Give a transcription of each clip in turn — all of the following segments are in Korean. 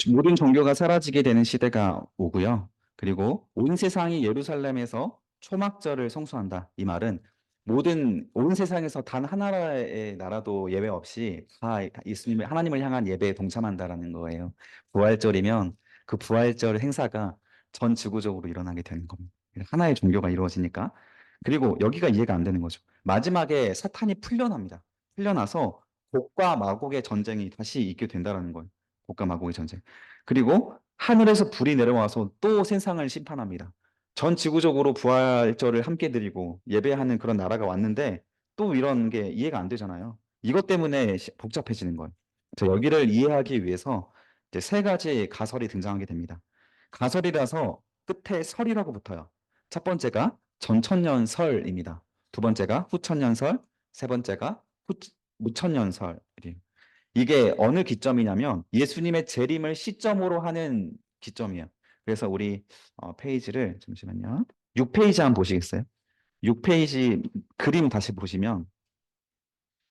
모든 종교가 사라지게 되는 시대가 오고요. 그리고 온 세상이 예루살렘에서 초막절을 성수한다. 이 말은 온 세상에서 단 하나의 나라도 예외 없이 다 예수님을 하나님을 향한 예배에 동참한다라는 거예요. 부활절이면 그 부활절 행사가 전 지구적으로 일어나게 되는 겁니다. 하나의 종교가 이루어지니까. 그리고 여기가 이해가 안 되는 거죠. 마지막에 사탄이 풀려납니다. 풀려나서 복과 마곡의 전쟁이 다시 있게 된다라는 거예요. 복과 마곡의 전쟁. 그리고 하늘에서 불이 내려와서 또 세상을 심판합니다. 전 지구적으로 부활절을 함께 드리고 예배하는 그런 나라가 왔는데 또 이런 게 이해가 안 되잖아요. 이것 때문에 복잡해지는 거예요. 그래서 여기를 이해하기 위해서 이제 세 가지 가설이 등장하게 됩니다. 가설이라서 끝에 설이라고 붙어요. 첫 번째가 전천년설입니다. 두 번째가 후천년설, 세 번째가 무천년설이에요. 이게 어느 기점이냐면 예수님의 재림을 시점으로 하는 기점이에요. 그래서 우리 페이지를 잠시만요. 6페이지 한번 보시겠어요? 6페이지 그림 다시 보시면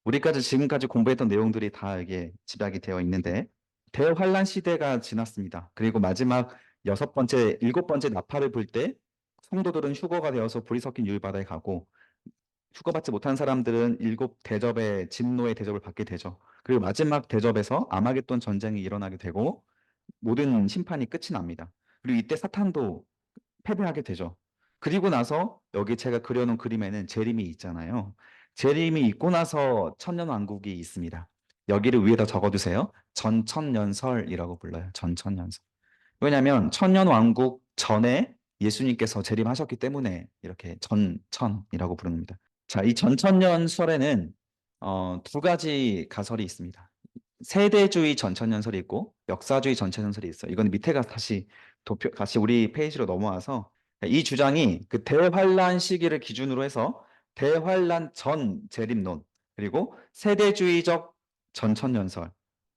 우리까지 지금까지 공부했던 내용들이 다 이게 집약이 되어 있는데 대환란 시대가 지났습니다. 그리고 마지막 일곱 번째 나팔을 불 때 성도들은 휴거가 되어서 불이 섞인 유일바다에 가고 휴거받지 못한 사람들은 일곱 대접의 진노의 대접을 받게 되죠. 그리고 마지막 대접에서 아마겟돈 전쟁이 일어나게 되고 모든 심판이 끝이 납니다. 그리고 이때 사탄도 패배하게 되죠. 그리고 나서 여기 제가 그려놓은 그림에는 재림이 있잖아요. 재림이 있고 나서 천년왕국이 있습니다. 여기를 위에다 적어두세요. 전천년설이라고 불러요. 전천년설. 왜냐하면 천년왕국 전에 예수님께서 재림하셨기 때문에 이렇게 전천이라고 부르는 겁니다. 자, 이 전천년설에는 두 가지 가설이 있습니다. 세대주의 전천년설이 있고 역사주의 전천년설이 있어요. 이건 밑에가 다시 우리 페이지로 넘어와서 이 주장이 그 대환란 시기를 기준으로 해서 대환란 전 재림론 그리고 세대주의적 전천년설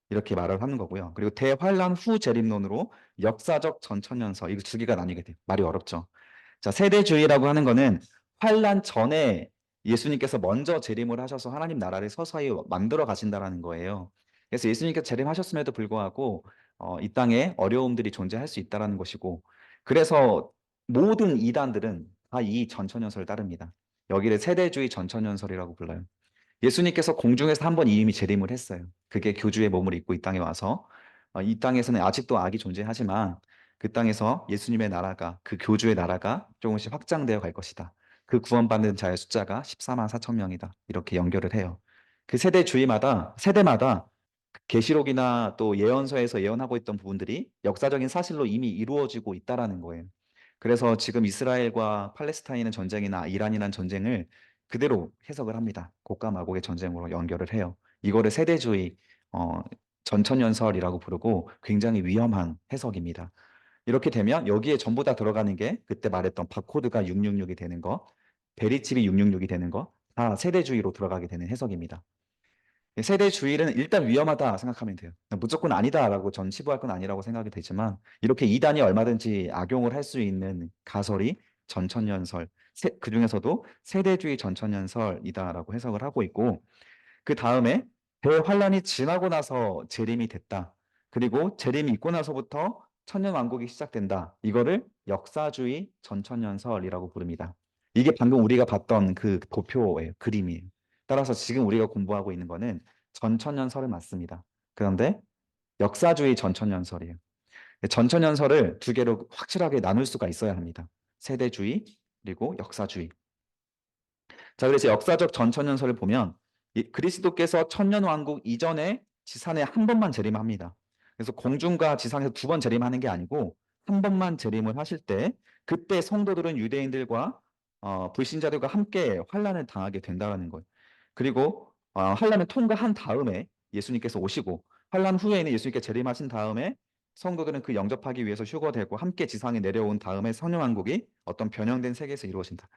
이렇게 말을 하는 거고요. 그리고 대환란 후 재림론으로 역사적 전천년설 이거 두 개가 나뉘게 돼요. 말이 어렵죠. 자, 세대주의라고 하는 거는 환란 전에 예수님께서 먼저 재림을 하셔서 하나님 나라를 서서히 만들어 가신다라는 거예요. 그래서 예수님께서 재림하셨음에도 불구하고 이 땅에 어려움들이 존재할 수 있다라는 것이고 그래서 모든 이단들은 다 이 전천연설을 따릅니다. 여기를 세대주의 전천연설이라고 불러요. 예수님께서 공중에서 한 번 이미 재림을 했어요. 그게 교주의 몸을 입고 이 땅에 와서 이 땅에서는 아직도 악이 존재하지만 그 땅에서 예수님의 나라가 그 교주의 나라가 조금씩 확장되어 갈 것이다. 그 구원받는 자의 숫자가 14만 4천 명이다. 이렇게 연결을 해요. 그 세대마다 계시록이나 또 예언서에서 예언하고 있던 부분들이 역사적인 사실로 이미 이루어지고 있다라는 거예요. 그래서 지금 이스라엘과 팔레스타인의 전쟁이나 이란이란 전쟁을 그대로 해석을 합니다. 곡과 마곡의 전쟁으로 연결을 해요. 이거를 세대주의 전천연설이라고 부르고 굉장히 위험한 해석입니다. 이렇게 되면 여기에 전부 다 들어가는 게 그때 말했던 바코드가 666이 되는 거, 베리칩이 666이 되는 거, 다 세대주의로 들어가게 되는 해석입니다. 세대주의는 일단 위험하다 생각하면 돼요. 무조건 아니다라고 전 치부할 건 아니라고 생각이 되지만 이렇게 이단이 얼마든지 악용을 할 수 있는 가설이 전천연설, 그중에서도 세대주의 전천연설이다라고 해석을 하고 있고 그 다음에 대환란이 지나고 나서 재림이 됐다. 그리고 재림이 있고 나서부터 천년왕국이 시작된다. 이거를 역사주의 전천연설이라고 부릅니다. 이게 방금 우리가 봤던 그 도표예요. 그림이에요. 따라서 지금 우리가 공부하고 있는 거는 전천연설을 맞습니다. 그런데 역사주의 전천연설이에요. 전천연설을 두 개로 확실하게 나눌 수가 있어야 합니다. 세대주의 그리고 역사주의. 자, 그래서 역사적 전천연설을 보면 그리스도께서 천년왕국 이전에 지산에 한 번만 재림합니다. 그래서 공중과 지상에서 두 번 재림하는 게 아니고 한 번만 재림을 하실 때 그때 성도들은 유대인들과 불신자들과 함께 환란을 당하게 된다는 거예요. 그리고 환란을 통과한 다음에 예수님께서 오시고 환란 후에는 예수님께 재림하신 다음에 성도들은 그 영접하기 위해서 휴거되고 함께 지상에 내려온 다음에 천년왕국이 어떤 변형된 세계에서 이루어진다.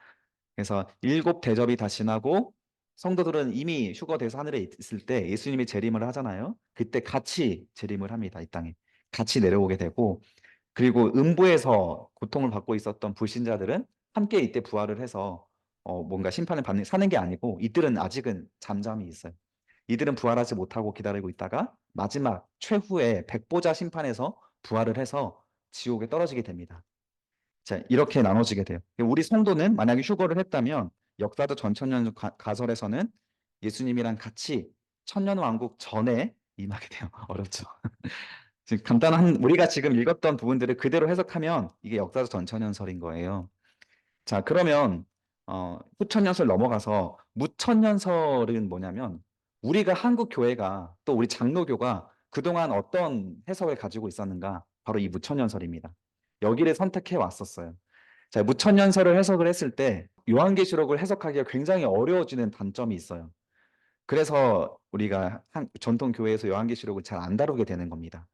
그래서 일곱 대접이 다 지나고 성도들은 이미 휴거돼서 하늘에 있을 때 예수님이 재림을 하잖아요. 그때 같이 재림을 합니다. 이 땅에. 같이 내려오게 되고 그리고 음부에서 고통을 받고 있었던 불신자들은 함께 이때 부활을 해서 뭔가 심판을 받는 사는 게 아니고 이들은 아직은 잠잠히 있어요. 이들은 부활하지 못하고 기다리고 있다가 마지막 최후의 백보자 심판에서 부활을 해서 지옥에 떨어지게 됩니다. 자, 이렇게 나눠지게 돼요. 우리 성도는 만약에 휴거를 했다면 역사도 전천년 가설에서는 예수님이랑 같이 천년왕국 전에 임하게 돼요. 어렵죠. 지금 간단한 우리가 지금 읽었던 부분들을 그대로 해석하면 이게 역사적 전천년설인 거예요. 자, 그러면 후천년설 넘어가서 무천년설은 뭐냐면 우리가 한국 교회가 또 우리 장로교가 그동안 어떤 해석을 가지고 있었는가? 바로 이 무천년설입니다. 여기를 선택해 왔었어요. 자, 무천년설을 해석을 했을 때 요한계시록을 해석하기가 굉장히 어려워지는 단점이 있어요. 그래서 우리가 전통 교회에서 요한계시록을 잘 안 다루게 되는 겁니다.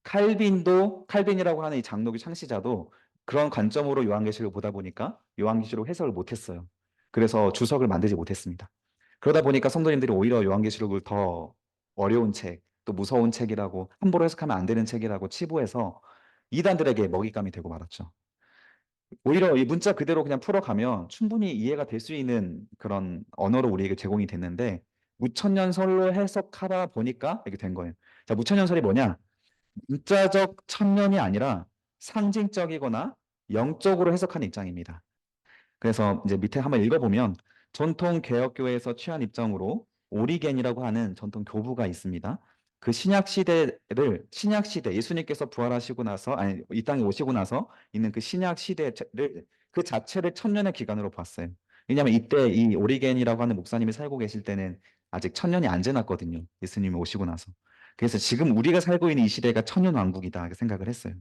칼빈이라고 하는 이 장로교 창시자도 그런 관점으로 요한계시록을 보다 보니까 요한계시록 해석을 못했어요. 그래서 주석을 만들지 못했습니다. 그러다 보니까 성도님들이 오히려 요한계시록을 더 어려운 책, 또 무서운 책이라고 함부로 해석하면 안 되는 책이라고 치부해서 이단들에게 먹잇감이 되고 말았죠. 오히려 이 문자 그대로 그냥 풀어가면 충분히 이해가 될 수 있는 그런 언어로 우리에게 제공이 됐는데 무천년설로 해석하다 보니까 이렇게 된 거예요. 자, 무천년설이 뭐냐? 문자적 천년이 아니라 상징적이거나 영적으로 해석하는 입장입니다. 그래서 이제 밑에 한번 읽어보면 전통 개혁교회에서 취한 입장으로 오리겐이라고 하는 전통 교부가 있습니다. 그 신약 시대 예수님께서 부활하시고 나서 아니 이 땅에 오시고 나서 있는 그 신약 시대를 그 자체를 천년의 기간으로 봤어요. 왜냐하면 이때 이 오리겐이라고 하는 목사님이 살고 계실 때는 아직 천년이 안 지났거든요. 예수님이 오시고 나서. 그래서 지금 우리가 살고 있는 이 시대가 천년 왕국이다 이렇게 생각을 했어요.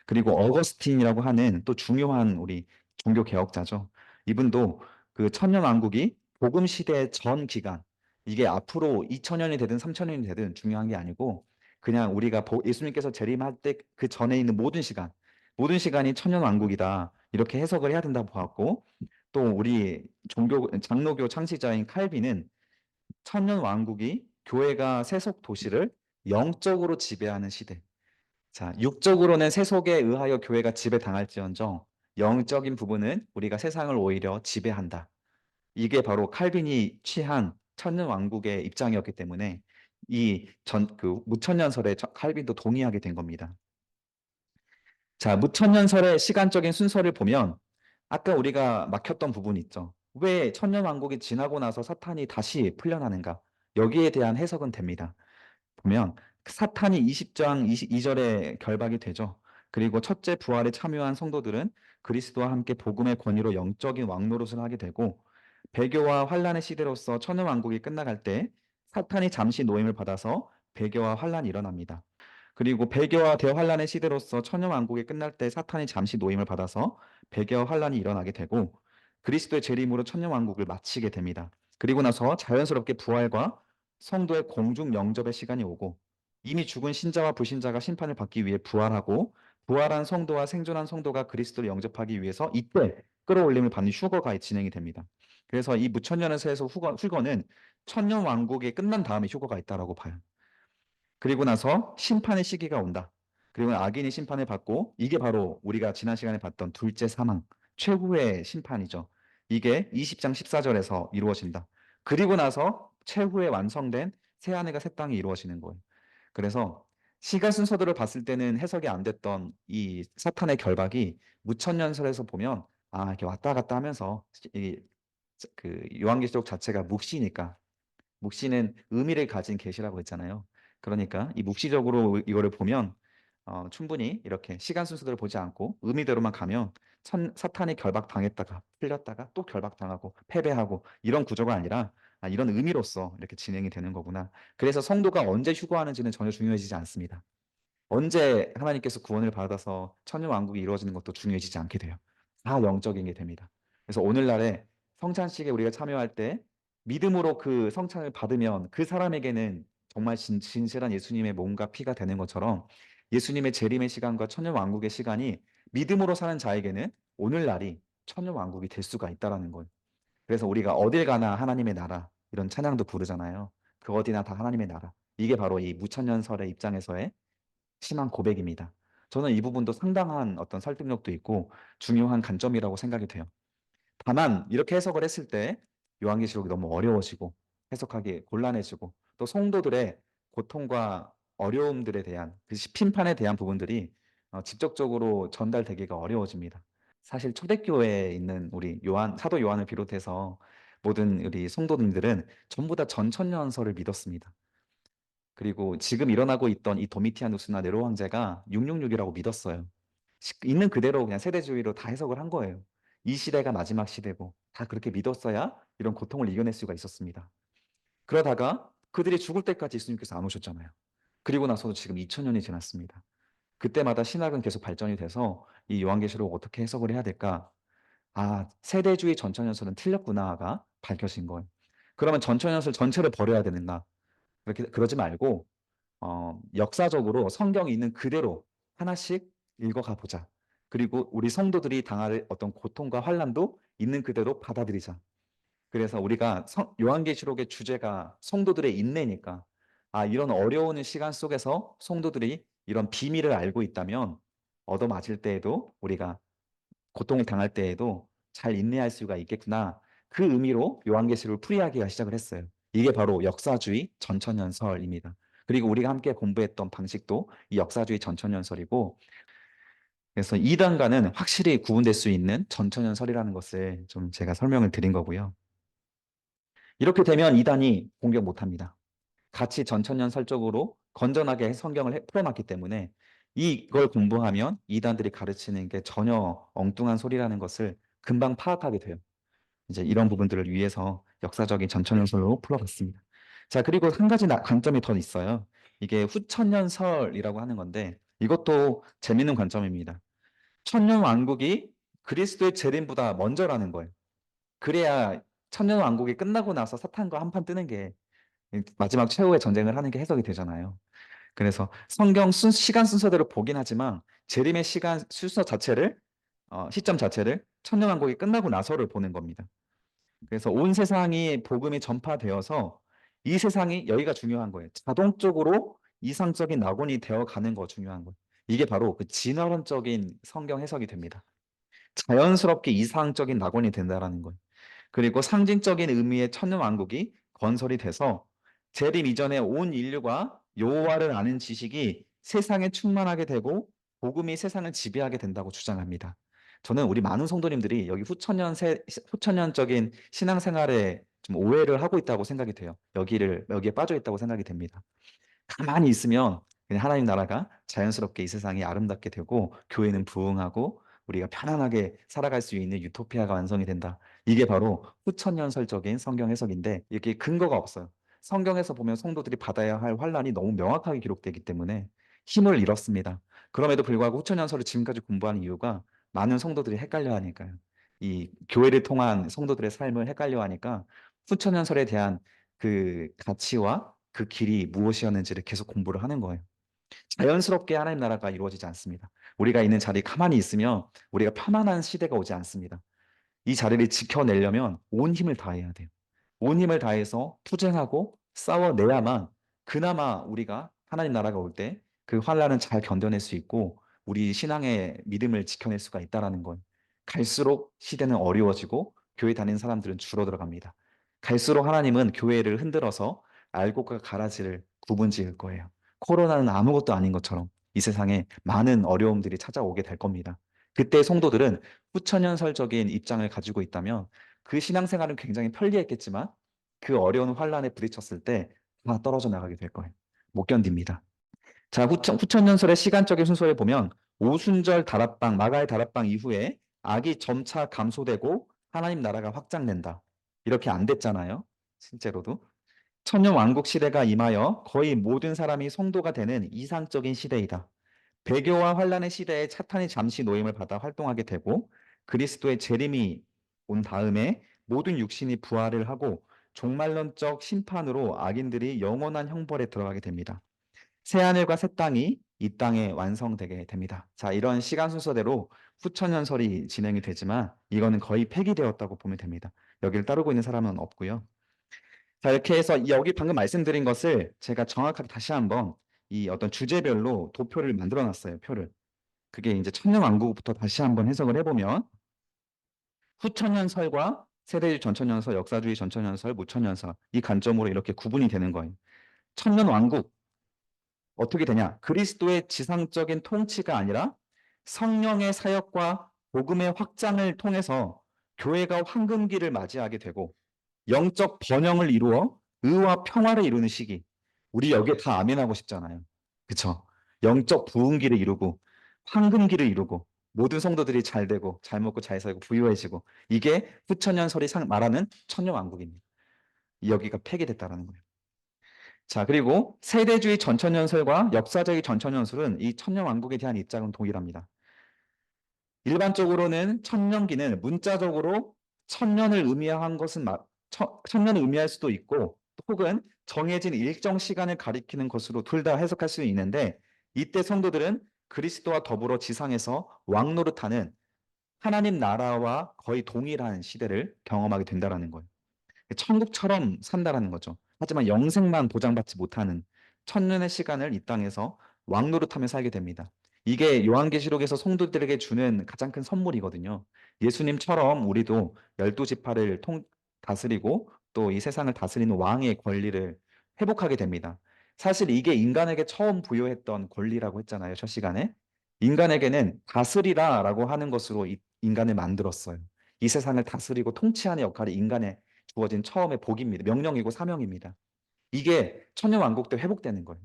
그리고 어거스틴이라고 하는 또 중요한 우리 종교 개혁자죠. 이분도 그 천년왕국이 복음 시대 전 기간 이게 앞으로 2000년이 되든 3000년이 되든 중요한 게 아니고 그냥 우리가 예수님께서 재림할 때 그 전에 있는 모든 시간이 천년왕국이다 이렇게 해석을 해야 된다고 보았고 또 우리 종교 장로교 창시자인 칼빈은 천년왕국이 교회가 세속 도시를 영적으로 지배하는 시대. 자, 육적으로는 세속에 의하여 교회가 지배당할지언정 영적인 부분은 우리가 세상을 오히려 지배한다. 이게 바로 칼빈이 취한 천년왕국의 입장이었기 때문에 그 무천년설에 칼빈도 동의하게 된 겁니다. 자, 무천년설의 시간적인 순서를 보면 아까 우리가 막혔던 부분 있죠. 왜 천년왕국이 지나고 나서 사탄이 다시 풀려나는가? 여기에 대한 해석은 됩니다. 보면 사탄이 20장 22절에 결박이 되죠. 그리고 첫째 부활에 참여한 성도들은 그리스도와 함께 복음의 권위로 영적인 왕노릇을 하게 되고 배교와 환란의 시대로서 천년왕국이 끝나갈 때 사탄이 잠시 노임을 받아서 배교와 환란이 일어납니다. 그리고 배교와 대환란의 시대로서 천년왕국이 끝날 때 사탄이 잠시 노임을 받아서 배교와 환란이 일어나게 되고 그리스도의 재림으로 천년왕국을 마치게 됩니다. 그리고 나서 자연스럽게 부활과 성도의 공중 영접의 시간이 오고 이미 죽은 신자와 불신자가 심판을 받기 위해 부활하고 부활한 성도와 생존한 성도가 그리스도를 영접하기 위해서 이때 끌어올림을 받는 휴거가 진행이 됩니다. 그래서 이 무천년에서 휴거는 천년 왕국이 끝난 다음에 휴거가 있다라고 봐요. 그리고 나서 심판의 시기가 온다. 그리고 악인이 심판을 받고 이게 바로 우리가 지난 시간에 봤던 둘째 사망, 최후의 심판이죠. 이게 20장 14절에서 이루어진다. 그리고 나서 최후에 완성된 새하늘과 새 땅이 이루어지는 거예요. 그래서 시간 순서들을 봤을 때는 해석이 안 됐던 이 사탄의 결박이 무천년설에서 보면 이렇게 왔다 갔다 하면서 그 요한계시록 자체가 묵시니까 묵시는 의미를 가진 계시라고 했잖아요. 그러니까 이 묵시적으로 이거를 보면 충분히 이렇게 시간 순서대로 보지 않고 의미대로만 가면 사탄이 결박당했다가 풀렸다가 또 결박당하고 패배하고 이런 구조가 아니라 이런 의미로서 이렇게 진행이 되는 거구나. 그래서 성도가 언제 휴거하는지는 전혀 중요해지지 않습니다. 언제 하나님께서 구원을 받아서 천년왕국이 이루어지는 것도 중요해지지 않게 돼요. 다 영적인 게 됩니다. 그래서 오늘날에 성찬식에 우리가 참여할 때 믿음으로 그 성찬을 받으면 그 사람에게는 정말 진실한 예수님의 몸과 피가 되는 것처럼 예수님의 재림의 시간과 천년왕국의 시간이 믿음으로 사는 자에게는 오늘날이 천년왕국이 될 수가 있다라는 거예요. 그래서 우리가 어딜 가나 하나님의 나라 이런 찬양도 부르잖아요. 그 어디나 다 하나님의 나라. 이게 바로 이 무천년설의 입장에서의 심한 고백입니다. 저는 이 부분도 상당한 어떤 설득력도 있고 중요한 관점이라고 생각이 돼요. 다만 이렇게 해석을 했을 때 요한계시록이 너무 어려워지고 해석하기 곤란해지고 또 성도들의 고통과 어려움들에 대한 그 심판에 대한 부분들이 직접적으로 전달되기가 어려워집니다. 사실 초대교회에 있는 우리 사도 요한을 비롯해서 모든 우리 성도님들은 전부 다 전천년설을 믿었습니다. 그리고 지금 일어나고 있던 이 도미티아누스나 네로 황제가 666이라고 믿었어요. 있는 그대로 그냥 세대주의로 다 해석을 한 거예요. 이 시대가 마지막 시대고 다 그렇게 믿었어야 이런 고통을 이겨낼 수가 있었습니다. 그러다가 그들이 죽을 때까지 예수님께서 안 오셨잖아요. 그리고 나서도 지금 2000년이 지났습니다. 그때마다 신학은 계속 발전이 돼서 이 요한계시록 어떻게 해석을 해야 될까? 아, 세대주의 전천연설은 틀렸구나가 밝혀진 거예요. 그러면 전천연설 전체를 버려야 되는가? 그러지 말고 역사적으로 성경이 있는 그대로 하나씩 읽어가 보자. 그리고 우리 성도들이 당할 어떤 고통과 환난도 있는 그대로 받아들이자. 그래서 우리가 요한계시록의 주제가 성도들의 인내니까 이런 어려운 시간 속에서 성도들이 이런 비밀을 알고 있다면 얻어맞을 때에도 우리가 고통을 당할 때에도 잘 인내할 수가 있겠구나. 그 의미로 요한계시록을 풀이하기가 시작을 했어요. 이게 바로 역사주의 전천연설입니다. 그리고 우리가 함께 공부했던 방식도 이 역사주의 전천연설이고, 그래서 이단과는 확실히 구분될 수 있는 전천연설이라는 것을 좀 제가 설명을 드린 거고요. 이렇게 되면 이단이 공격 못합니다. 같이 전천연설적으로 건전하게 성경을 풀어놨기 때문에 이걸 공부하면 이단들이 가르치는 게 전혀 엉뚱한 소리라는 것을 금방 파악하게 돼요. 이제 이런 부분들을 위해서 역사적인 전천연설로 풀어봤습니다. 자, 그리고 한 가지 관점이 더 있어요. 이게 후천연설이라고 하는 건데 이것도 재밌는 관점입니다. 천년왕국이 그리스도의 재림보다 먼저라는 거예요. 그래야 천년왕국이 끝나고 나서 사탄과 한판 뜨는 게 마지막 최후의 전쟁을 하는 게 해석이 되잖아요. 그래서 성경 시간 순서대로 보긴 하지만 재림의 시간 순서 자체를 시점 자체를 천년왕국이 끝나고 나서를 보는 겁니다. 그래서 온 세상이 복음이 전파되어서 이 세상이 여기가 중요한 거예요. 자동적으로 이상적인 낙원이 되어 가는 거 중요한 거예요. 이게 바로 그 진화론적인 성경 해석이 됩니다. 자연스럽게 이상적인 낙원이 된다라는 거예요. 그리고 상징적인 의미의 천년왕국이 건설이 돼서 재림 이전에 온 인류가 여호와를 아는 지식이 세상에 충만하게 되고 복음이 세상을 지배하게 된다고 주장합니다. 저는 우리 많은 성도님들이 여기 후천년적인 신앙생활에 좀 오해를 하고 있다고 생각이 돼요. 여기에 빠져 있다고 생각이 됩니다. 가만히 있으면 그냥 하나님 나라가 자연스럽게 이 세상이 아름답게 되고 교회는 부흥하고 우리가 편안하게 살아갈 수 있는 유토피아가 완성이 된다. 이게 바로 후천연설적인 성경 해석인데 이게 근거가 없어요. 성경에서 보면 성도들이 받아야 할 환란이 너무 명확하게 기록되기 때문에 힘을 잃었습니다. 그럼에도 불구하고 후천연설을 지금까지 공부하는 이유가 많은 성도들이 헷갈려 하니까요. 이 교회를 통한 성도들의 삶을 헷갈려 하니까 후천연설에 대한 그 가치와 그 길이 무엇이었는지를 계속 공부를 하는 거예요. 자연스럽게 하나님 나라가 이루어지지 않습니다. 우리가 있는 자리에 가만히 있으면 우리가 편안한 시대가 오지 않습니다. 이 자리를 지켜내려면 온 힘을 다해야 돼요. 온 힘을 다해서 투쟁하고 싸워내야만 그나마 우리가 하나님 나라가 올 때 그 환란은 잘 견뎌낼 수 있고 우리 신앙의 믿음을 지켜낼 수가 있다라는 건 갈수록 시대는 어려워지고 교회 다니는 사람들은 줄어들어갑니다. 갈수록 하나님은 교회를 흔들어서 알곡과 가라지를 구분 지을 거예요. 코로나는 아무것도 아닌 것처럼 이 세상에 많은 어려움들이 찾아오게 될 겁니다. 그때 성도들은 후천연설적인 입장을 가지고 있다면 그 신앙생활은 굉장히 편리했겠지만 그 어려운 환란에 부딪혔을 때 다 떨어져 나가게 될 거예요. 못 견딥니다. 자, 후천연설의 시간적인 순서를 보면 오순절 다락방, 마가의 다락방 이후에 악이 점차 감소되고 하나님 나라가 확장된다. 이렇게 안 됐잖아요. 실제로도. 천년왕국 시대가 임하여 거의 모든 사람이 성도가 되는 이상적인 시대이다. 배교와 환란의 시대에 사탄이 잠시 노임을 받아 활동하게 되고 그리스도의 재림이 온 다음에 모든 육신이 부활을 하고 종말론적 심판으로 악인들이 영원한 형벌에 들어가게 됩니다. 새하늘과 새 땅이 이 땅에 완성되게 됩니다. 자, 이런 시간 순서대로 후천연설이 진행이 되지만 이거는 거의 폐기되었다고 보면 됩니다. 여기를 따르고 있는 사람은 없고요. 자, 이렇게 해서 여기 방금 말씀드린 것을 제가 정확하게 다시 한번 이 어떤 주제별로 도표를 만들어 놨어요, 표를. 그게 이제 천년왕국부터 다시 한번 해석을 해보면 후천연설과 세대주의 전천연설, 역사주의 전천연설, 무천연설 이 관점으로 이렇게 구분이 되는 거예요. 천년 왕국 어떻게 되냐? 그리스도의 지상적인 통치가 아니라 성령의 사역과 복음의 확장을 통해서 교회가 황금기를 맞이하게 되고 영적 번영을 이루어 의와 평화를 이루는 시기. 우리 여기에 다 아멘하고 싶잖아요. 그쵸? 영적 부흥기를 이루고 황금기를 이루고 모든 성도들이 잘 되고 잘 먹고 잘 살고 부유해지고 이게 후천년설이 말하는 천년왕국입니다. 여기가 폐기됐다라는 거예요. 자, 그리고 세대주의 전천년설과 역사적인 전천년설은 이 천년왕국에 대한 입장은 동일합니다. 일반적으로는 천년기는 문자적으로 천년을 의미한 것은 천년을 의미할 수도 있고 혹은 정해진 일정 시간을 가리키는 것으로 둘 다 해석할 수 있는데 이때 성도들은 그리스도와 더불어 지상에서 왕노릇하는 하나님 나라와 거의 동일한 시대를 경험하게 된다는 거예요. 천국처럼 산다라는 거죠. 하지만 영생만 보장받지 못하는 천년의 시간을 이 땅에서 왕노릇하며 살게 됩니다. 이게 요한계시록에서 성도들에게 주는 가장 큰 선물이거든요. 예수님처럼 우리도 12지파를 다스리고 또 이 세상을 다스리는 왕의 권리를 회복하게 됩니다. 사실 이게 인간에게 처음 부여했던 권리라고 했잖아요. 첫 시간에. 인간에게는 다스리라라고 하는 것으로 인간을 만들었어요. 이 세상을 다스리고 통치하는 역할이 인간의 주어진 처음의 복입니다. 명령이고 사명입니다. 이게 천년왕국 때 회복되는 거예요.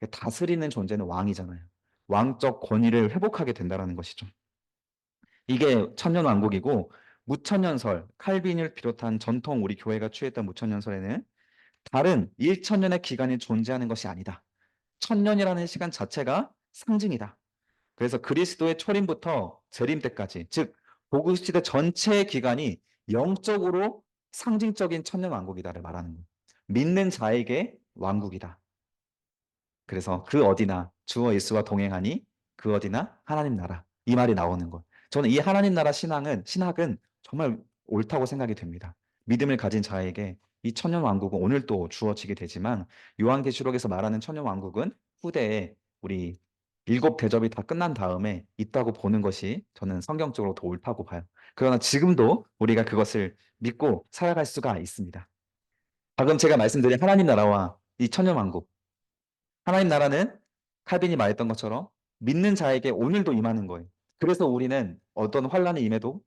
다스리는 존재는 왕이잖아요. 왕적 권위를 회복하게 된다는 것이죠. 이게 천년왕국이고 무천년설, 칼빈을 비롯한 전통 우리 교회가 취했던 무천년설에는 다른 1천년의 기간이 존재하는 것이 아니다. 천년이라는 시간 자체가 상징이다. 그래서 그리스도의 초림부터 재림 때까지, 즉 복음 시대 전체의 기간이 영적으로 상징적인 천년 왕국이다를 말하는 거예요. 믿는 자에게 왕국이다. 그래서 그 어디나 주와 예수와 동행하니 그 어디나 하나님 나라. 이 말이 나오는 거. 저는 이 하나님 나라 신학은 정말 옳다고 생각이 됩니다. 믿음을 가진 자에게 이 천년 왕국은 오늘 또 주어지게 되지만 요한계시록에서 말하는 천년 왕국은 후대에 우리 일곱 대접이 다 끝난 다음에 있다고 보는 것이 저는 성경적으로 더 옳다고 봐요. 그러나 지금도 우리가 그것을 믿고 살아갈 수가 있습니다. 방금 제가 말씀드린 하나님 나라와 이 천년 왕국, 하나님 나라는 칼빈이 말했던 것처럼 믿는 자에게 오늘도 임하는 거예요. 그래서 우리는 어떤 환란이 임해도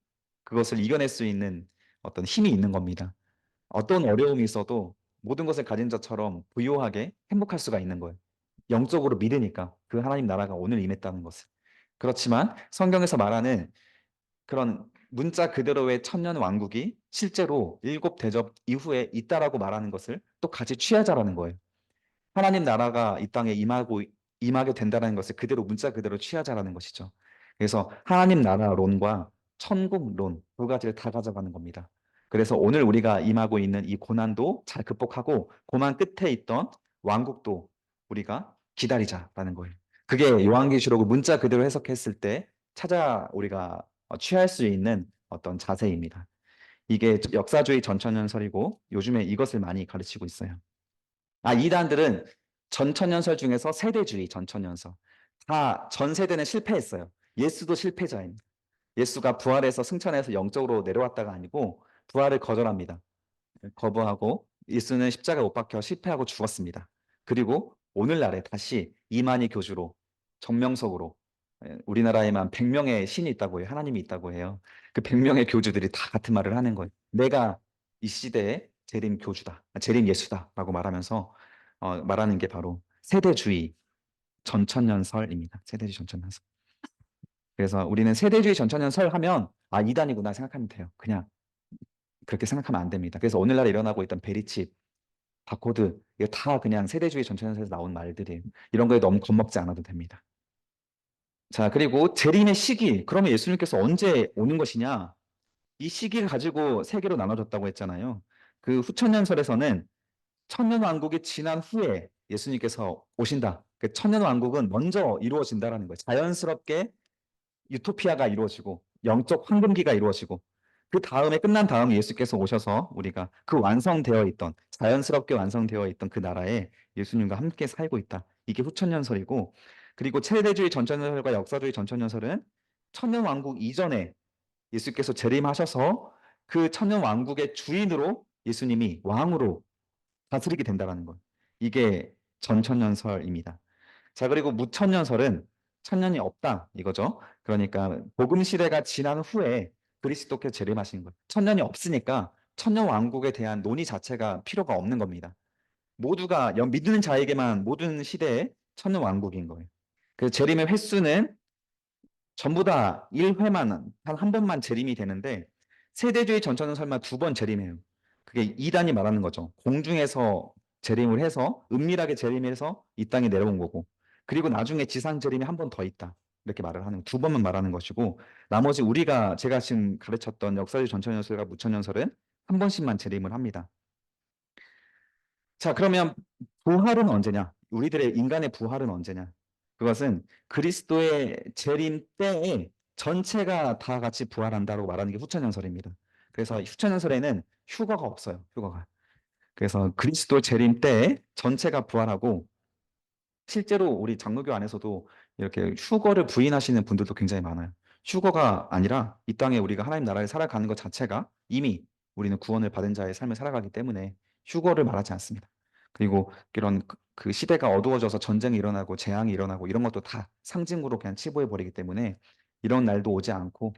그것을 이겨낼 수 있는 어떤 힘이 있는 겁니다. 어떤 어려움이 있어도 모든 것을 가진 자처럼 부유하게 행복할 수가 있는 거예요. 영적으로 믿으니까 그 하나님 나라가 오늘 임했다는 것을. 그렇지만 성경에서 말하는 그런 문자 그대로의 천년 왕국이 실제로 일곱 대접 이후에 있다라고 말하는 것을 또 같이 취하자라는 거예요. 하나님 나라가 이 땅에 임하게 된다는 것을 그대로 문자 그대로 취하자라는 것이죠. 그래서 하나님 나라론과 천국론 두 가지를 다 가져가는 겁니다. 그래서 오늘 우리가 임하고 있는 이 고난도 잘 극복하고 고난 끝에 있던 왕국도 우리가 기다리자라는 거예요. 그게 요한계시록을 문자 그대로 해석했을 때 우리가 취할 수 있는 어떤 자세입니다. 이게 역사주의 전천년설이고 요즘에 이것을 많이 가르치고 있어요. 이단들은 전천년설 중에서 세대주의 전천년설. 다 전 세대는 실패했어요. 예수도 실패자입니다. 예수가 부활해서 승천해서 영적으로 내려왔다가 아니고 부활을 거절합니다. 거부하고 예수는 십자가에 못 박혀 실패하고 죽었습니다. 그리고 오늘날에 다시 이만희 교주로 정명석으로 우리나라에만 100명의 신이 있다고 해요. 하나님이 있다고 해요. 그 100명의 교주들이 다 같은 말을 하는 거예요. 내가 이 시대의 재림 교주다. 재림 예수다라고 말하면서 말하는 게 바로 세대주의 전천년설입니다. 세대주의 전천년설. 그래서 우리는 세대주의 전천년설 하면 이단이구나 생각하면 돼요. 그냥 그렇게 생각하면 안 됩니다. 그래서 오늘날 일어나고 있던 베리칩, 바코드 이거 다 그냥 세대주의 전천년설에서 나온 말들이에요. 이런 거에 너무 겁먹지 않아도 됩니다. 자, 그리고 재림의 시기. 그러면 예수님께서 언제 오는 것이냐? 이 시기를 가지고 세 개로 나눠졌다고 했잖아요. 그 후천년설에서는 천년왕국이 지난 후에 예수님께서 오신다. 그 천년왕국은 먼저 이루어진다라는 거예요. 자연스럽게 유토피아가 이루어지고 영적 황금기가 이루어지고 그 다음에 끝난 다음에 예수께서 오셔서 우리가 그 완성되어 있던 자연스럽게 완성되어 있던 그 나라에 예수님과 함께 살고 있다. 이게 후천년설이고 그리고 세대주의 전천년설과 역사주의 전천년설은 천년왕국 이전에 예수께서 재림하셔서 그 천년왕국의 주인으로 예수님이 왕으로 다스리게 된다는 것. 이게 전천년설입니다. 자, 그리고 무천년설은 천년이 없다 이거죠. 그러니까 복음 시대가 지난 후에 그리스도께서 재림하신 거예요. 천년이 없으니까 천년 왕국에 대한 논의 자체가 필요가 없는 겁니다. 모두가 믿는 자에게만 모든 시대에 천년 왕국인 거예요. 그 재림의 횟수는 전부 다 1회만 한 한 번만 재림이 되는데 세대주의 전천은 설마 두 번 재림해요. 그게 이단이 말하는 거죠. 공중에서 재림을 해서 은밀하게 재림해서 이 땅에 내려온 거고 그리고 나중에 지상 재림이 한 번 더 있다. 이렇게 말을 하는 두 번만 말하는 것이고 나머지 제가 지금 가르쳤던 역사주의 전천연설과 무천연설은 한 번씩만 재림을 합니다. 자, 그러면 부활은 언제냐? 우리들의 인간의 부활은 언제냐? 그것은 그리스도의 재림 때에 전체가 다 같이 부활한다고 말하는 게 후천연설입니다. 그래서 후천연설에는 휴거가 없어요. 휴거가. 그래서 그리스도 재림 때에 전체가 부활하고 실제로 우리 장로교 안에서도 이렇게 휴거를 부인하시는 분들도 굉장히 많아요. 휴거가 아니라 이 땅에 우리가 하나님 나라에 살아가는 것 자체가 이미 우리는 구원을 받은 자의 삶을 살아가기 때문에 휴거를 말하지 않습니다. 그리고 이런 그 시대가 어두워져서 전쟁이 일어나고 재앙이 일어나고 이런 것도 다 상징으로 그냥 치부해 버리기 때문에 이런 날도 오지 않고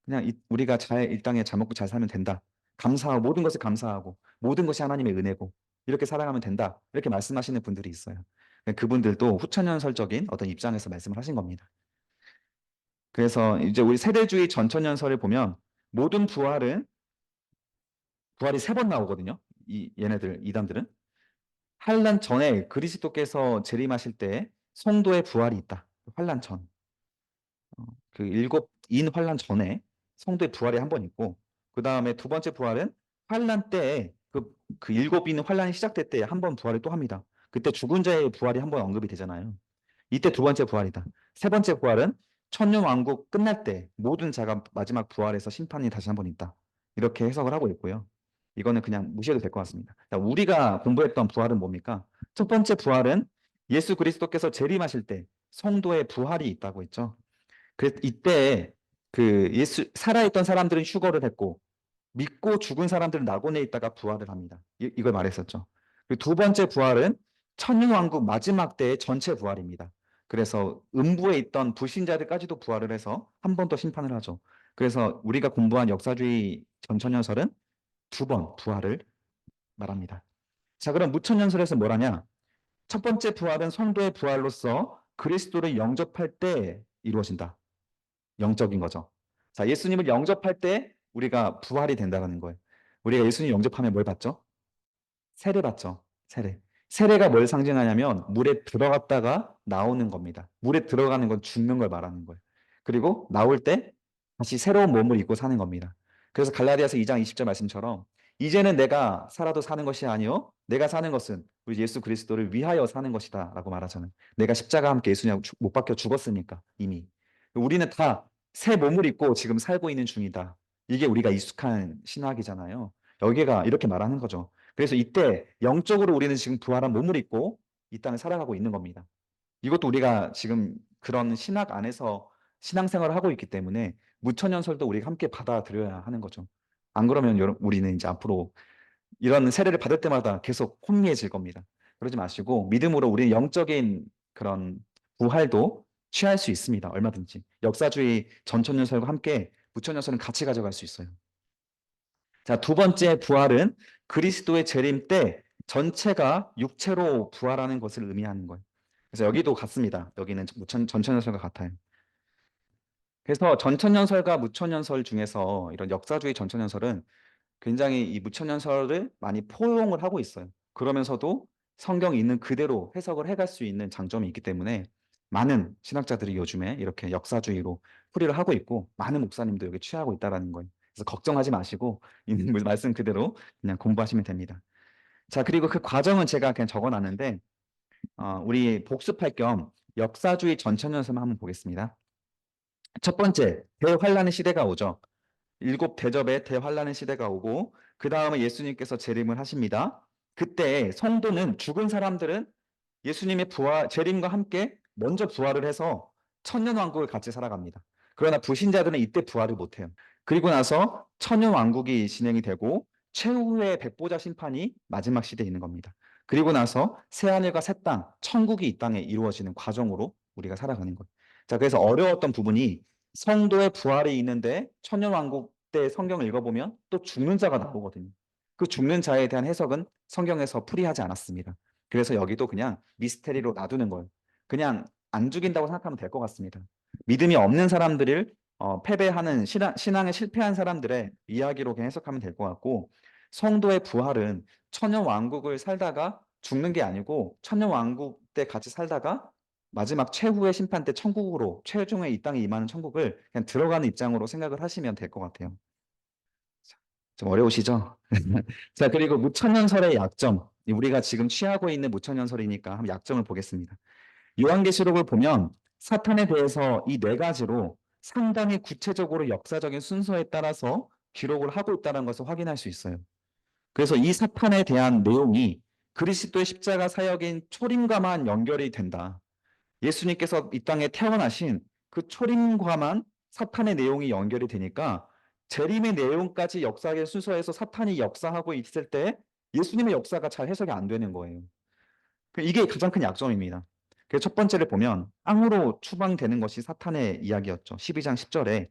그냥 우리가 이 땅에 잘 먹고 잘 살면 된다. 감사하고 모든 것을 감사하고 모든 것이 하나님의 은혜고 이렇게 살아가면 된다. 이렇게 말씀하시는 분들이 있어요. 그분들도 후천연설적인 어떤 입장에서 말씀을 하신 겁니다. 그래서 이제 우리 세대주의 전천연설을 보면 모든 부활이 세 번 나오거든요. 얘네들 이단들은 환란 전에 그리스도께서 재림하실 때 성도의 부활이 있다. 환란 전. 그 일곱 인 환란 전에 성도의 부활이 한 번 있고 그 다음에 두 번째 부활은 환란 때에 그 일곱 인 환란이 시작될 때 한 번 부활을 또 합니다. 그때 죽은 자의 부활이 한 번 언급이 되잖아요. 이때 두 번째 부활이다. 세 번째 부활은 천년 왕국 끝날 때 모든 자가 마지막 부활해서 심판이 다시 한 번 있다. 이렇게 해석을 하고 있고요. 이거는 그냥 무시해도 될 것 같습니다. 자, 우리가 공부했던 부활은 뭡니까? 첫 번째 부활은 예수 그리스도께서 재림하실 때 성도의 부활이 있다고 했죠. 이때 그 살아있던 사람들은 휴거를 했고 믿고 죽은 사람들은 낙원에 있다가 부활을 합니다. 이걸 말했었죠. 그리고 두 번째 부활은 천년왕국 마지막 때의 전체 부활입니다. 그래서 음부에 있던 불신자들까지도 부활을 해서 한 번 더 심판을 하죠. 그래서 우리가 공부한 역사주의 전천연설은 두 번 부활을 말합니다. 자, 그럼 무천연설에서 뭘 하냐? 첫 번째 부활은 성도의 부활로서 그리스도를 영접할 때 이루어진다. 영적인 거죠. 자, 예수님을 영접할 때 우리가 부활이 된다는 거예요. 우리가 예수님 영접하면 뭘 받죠? 세례 받죠. 세례. 세례가 뭘 상징하냐면 물에 들어갔다가 나오는 겁니다. 물에 들어가는 건 죽는 걸 말하는 거예요. 그리고 나올 때 다시 새로운 몸을 입고 사는 겁니다. 그래서 갈라디아서 2장 20절 말씀처럼 이제는 내가 살아도 사는 것이 아니요 내가 사는 것은 우리 예수 그리스도를 위하여 사는 것이다 라고 말하잖아요. 내가 십자가 함께 예수님 못 박혀 죽었으니까 이미. 우리는 다 새 몸을 입고 지금 살고 있는 중이다. 이게 우리가 익숙한 신학이잖아요. 여기가 이렇게 말하는 거죠. 그래서 이때 영적으로 우리는 지금 부활한 몸을 입고 이 땅을 살아가고 있는 겁니다. 이것도 우리가 지금 그런 신학 안에서 신앙생활을 하고 있기 때문에 무천연설도 우리가 함께 받아들여야 하는 거죠. 안 그러면 우리는 이제 앞으로 이런 세례를 받을 때마다 계속 혼미해질 겁니다. 그러지 마시고 믿음으로 우리는 영적인 그런 부활도 취할 수 있습니다. 얼마든지. 역사주의 전천연설과 함께 무천연설은 같이 가져갈 수 있어요. 자, 두 번째 부활은 그리스도의 재림 때 전체가 육체로 부활하는 것을 의미하는 거예요. 그래서 여기도 같습니다. 여기는 전천연설과 같아요. 그래서 전천연설과 무천연설 중에서 이런 역사주의 전천연설은 굉장히 이 무천연설을 많이 포용을 하고 있어요. 그러면서도 성경이 있는 그대로 해석을 해갈 수 있는 장점이 있기 때문에 많은 신학자들이 요즘에 이렇게 역사주의로 풀이를 하고 있고 많은 목사님도 여기 취하고 있다는 거예요. 그래서 걱정하지 마시고 있는 말씀 그대로 그냥 공부하시면 됩니다. 자, 그리고 그 과정은 제가 그냥 적어놨는데 우리 복습할 겸 역사주의 전천연설만 한번 보겠습니다. 첫 번째, 대환란의 시대가 오죠. 일곱 대접의 대환란의 시대가 오고 그 다음에 예수님께서 재림을 하십니다. 그때 성도는 죽은 사람들은 예수님의 재림과 함께 먼저 부활을 해서 천년왕국을 같이 살아갑니다. 그러나 불신자들은 이때 부활을 못해요. 그리고 나서 천년왕국이 진행이 되고 최후의 백보자 심판이 마지막 시대에 있는 겁니다. 그리고 나서 새하늘과 새 땅, 천국이 이 땅에 이루어지는 과정으로 우리가 살아가는 거예요. 자, 그래서 어려웠던 부분이 성도의 부활이 있는데 천년왕국 때 성경을 읽어보면 또 죽는 자가 나오거든요. 그 죽는 자에 대한 해석은 성경에서 풀이하지 않았습니다. 그래서 여기도 그냥 미스테리로 놔두는 거예요. 그냥 안 죽인다고 생각하면 될 것 같습니다. 믿음이 없는 사람들을 패배하는 신앙에 실패한 사람들의 이야기로 그냥 해석하면 될 것 같고, 성도의 부활은 천년 왕국을 살다가 죽는 게 아니고 천년 왕국 때 같이 살다가 마지막 최후의 심판 때 천국으로, 최종의 이 땅에 임하는 천국을 그냥 들어가는 입장으로 생각을 하시면 될 것 같아요. 좀 어려우시죠? 자, 그리고 무천년설의 약점. 우리가 지금 취하고 있는 무천년설이니까 한번 약점을 보겠습니다. 요한계시록을 보면 사탄에 대해서 이 네 가지로 상당히 구체적으로 역사적인 순서에 따라서 기록을 하고 있다는 것을 확인할 수 있어요. 그래서 이 사탄에 대한 내용이 그리스도의 십자가 사역인 초림과만 연결이 된다. 예수님께서 이 땅에 태어나신 그 초림과만 사탄의 내용이 연결이 되니까 재림의 내용까지 역사의 순서에서 사탄이 역사하고 있을 때 예수님의 역사가 잘 해석이 안 되는 거예요. 이게 가장 큰 약점입니다. 그래서 첫 번째를 보면 악으로 추방되는 것이 사탄의 이야기였죠. 12장 10절에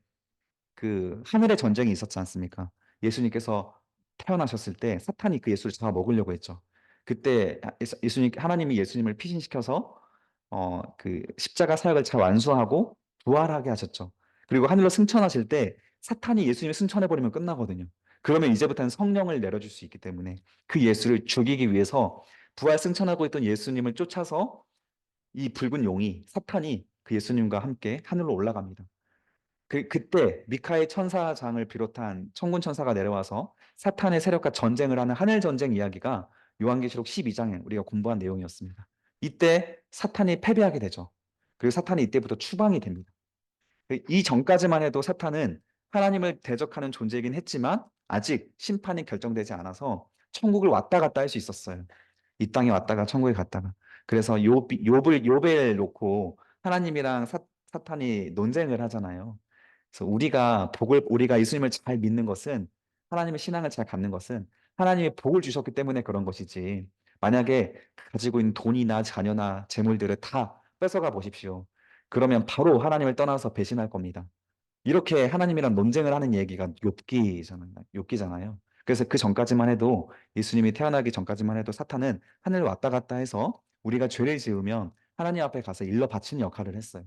그 하늘의 전쟁이 있었지 않습니까? 예수님께서 태어나셨을 때 사탄이 그 예수를 잡아 먹으려고 했죠. 그때 예수님 하나님이 예수님을 피신시켜서 그 십자가 사역을 잘 완수하고 부활하게 하셨죠. 그리고 하늘로 승천하실 때 사탄이 예수님을 승천해 버리면 끝나거든요. 그러면 이제부터는 성령을 내려줄 수 있기 때문에 그 예수를 죽이기 위해서 부활 승천하고 있던 예수님을 쫓아서 이 붉은 용이 사탄이 그 예수님과 함께 하늘로 올라갑니다. 그때 미카엘 천사장을 비롯한 천군 천사가 내려와서 사탄의 세력과 전쟁을 하는 하늘 전쟁 이야기가 요한계시록 12장에 우리가 공부한 내용이었습니다. 이때 사탄이 패배하게 되죠. 그리고 사탄이 이때부터 추방이 됩니다. 이 전까지만 해도 사탄은 하나님을 대적하는 존재이긴 했지만 아직 심판이 결정되지 않아서 천국을 왔다 갔다 할 수 있었어요. 이 땅에 왔다가 천국에 갔다가. 그래서 욥을 놓고 하나님이랑 사탄이 논쟁을 하잖아요. 그래서 우리가 예수님을 잘 믿는 것은, 하나님의 신앙을 잘 갖는 것은 하나님이 복을 주셨기 때문에 그런 것이지, 만약에 가지고 있는 돈이나 자녀나 재물들을 다 뺏어가 보십시오. 그러면 바로 하나님을 떠나서 배신할 겁니다. 이렇게 하나님이랑 논쟁을 하는 얘기가 욥기잖아요. 그래서 그 전까지만 해도, 예수님이 태어나기 전까지만 해도 사탄은 하늘을 왔다 갔다 해서 우리가 죄를 지으면 하나님 앞에 가서 일러 바치는 역할을 했어요.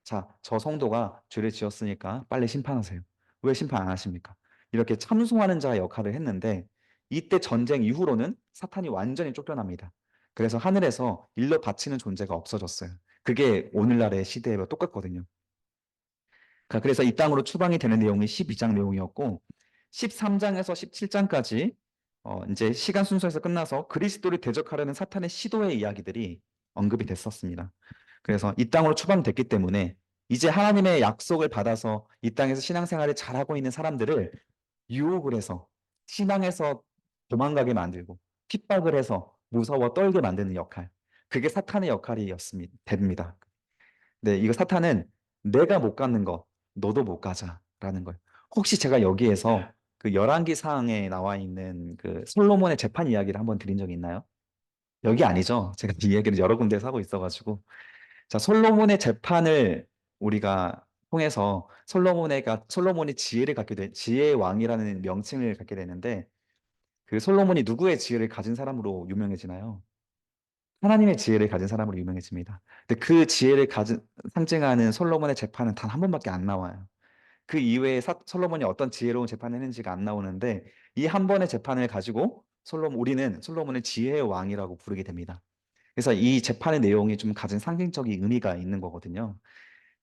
자, 저 성도가 죄를 지었으니까 빨리 심판하세요. 왜 심판 안 하십니까? 이렇게 참소하는 자의 역할을 했는데, 이때 전쟁 이후로는 사탄이 완전히 쫓겨납니다. 그래서 하늘에서 일러 바치는 존재가 없어졌어요. 그게 오늘날의 시대와 똑같거든요. 그래서 이 땅으로 추방이 되는 내용이 12장 내용이었고, 13장에서 17장까지 이제 시간 순서에서 끝나서 그리스도를 대적하려는 사탄의 시도의 이야기들이 언급이 됐었습니다. 그래서 이 땅으로 추방됐기 때문에 이제 하나님의 약속을 받아서 이 땅에서 신앙생활을 잘하고 있는 사람들을 유혹을 해서 신앙에서 도망가게 만들고 핍박을 해서 무서워 떨게 만드는 역할. 그게 사탄의 역할이었습니다. 됩니다. 네, 이거 사탄은 내가 못 가는 거 너도 못 가자라는 거예요. 혹시 제가 여기에서 그 열왕기 사항에 나와 있는 그 솔로몬의 재판 이야기를 한번 드린 적이 있나요? 여기 아니죠. 제가 이 얘기를 여러 군데에서 하고 있어가지고. 자, 솔로몬의 재판을 우리가 통해서 솔로몬이 지혜의 왕이라는 명칭을 갖게 되는데, 그 솔로몬이 누구의 지혜를 가진 사람으로 유명해지나요? 하나님의 지혜를 가진 사람으로 유명해집니다. 근데 그 지혜를 상징하는 솔로몬의 재판은 단 한 번밖에 안 나와요. 그 이외에 솔로몬이 어떤 지혜로운 재판을 했는지가 안 나오는데, 이 한 번의 재판을 가지고 우리는 솔로몬을 지혜의 왕이라고 부르게 됩니다. 그래서 이 재판의 내용이 좀 가진 상징적인 의미가 있는 거거든요.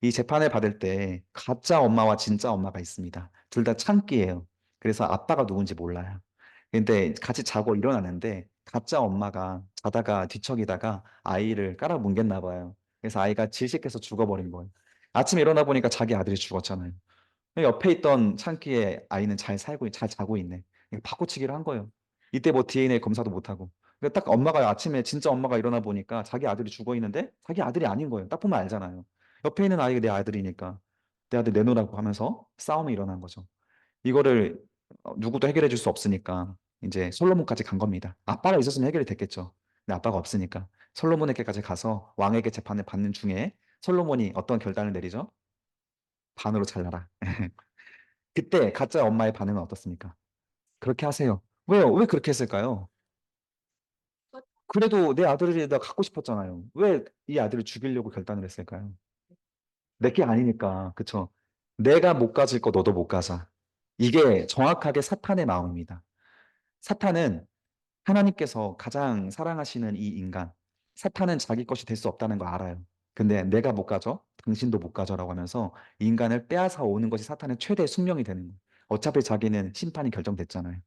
이 재판을 받을 때 가짜 엄마와 진짜 엄마가 있습니다. 둘 다 창기예요. 그래서 아빠가 누군지 몰라요. 근데 같이 자고 일어나는데 가짜 엄마가 자다가 뒤척이다가 아이를 깔아뭉갰나 봐요. 그래서 아이가 질식해서 죽어버린 거예요. 아침에 일어나 보니까 자기 아들이 죽었잖아요. 옆에 있던 창기의 아이는 잘 자고 있네. 바꿔치기를 한 거예요. 이때 뭐 DNA 검사도 못 하고. 그러니까 딱 엄마가 아침에 진짜 엄마가 일어나 보니까 자기 아들이 죽어 있는데 자기 아들이 아닌 거예요. 딱 보면 알잖아요. 옆에 있는 아이가 내 아들이니까 내 아들 내놓으라고 하면서 싸움이 일어난 거죠. 이거를 누구도 해결해 줄 수 없으니까 이제 솔로몬까지 간 겁니다. 아빠가 있었으면 해결이 됐겠죠. 근데 아빠가 없으니까 솔로몬에게까지 가서 왕에게 재판을 받는 중에 솔로몬이 어떤 결단을 내리죠? 반으로 잘라라. 그때 가짜 엄마의 반응은 어떻습니까? 그렇게 하세요. 왜요? 왜 그렇게 했을까요? 그래도 내 아들이 나 갖고 싶었잖아요. 왜 이 아들을 죽이려고 결단을 했을까요? 내 게 아니니까. 그쵸? 내가 못 가질 거 너도 못 가져. 이게 정확하게 사탄의 마음입니다. 사탄은 하나님께서 가장 사랑하시는 이 인간, 사탄은 자기 것이 될 수 없다는 거 알아요. 근데 내가 못 가져? 당신도 못 가져라고 하면서 인간을 빼앗아 오는 것이 사탄의 최대 숙명이 되는 거예요. 어차피 자기는 심판이 결정됐잖아요.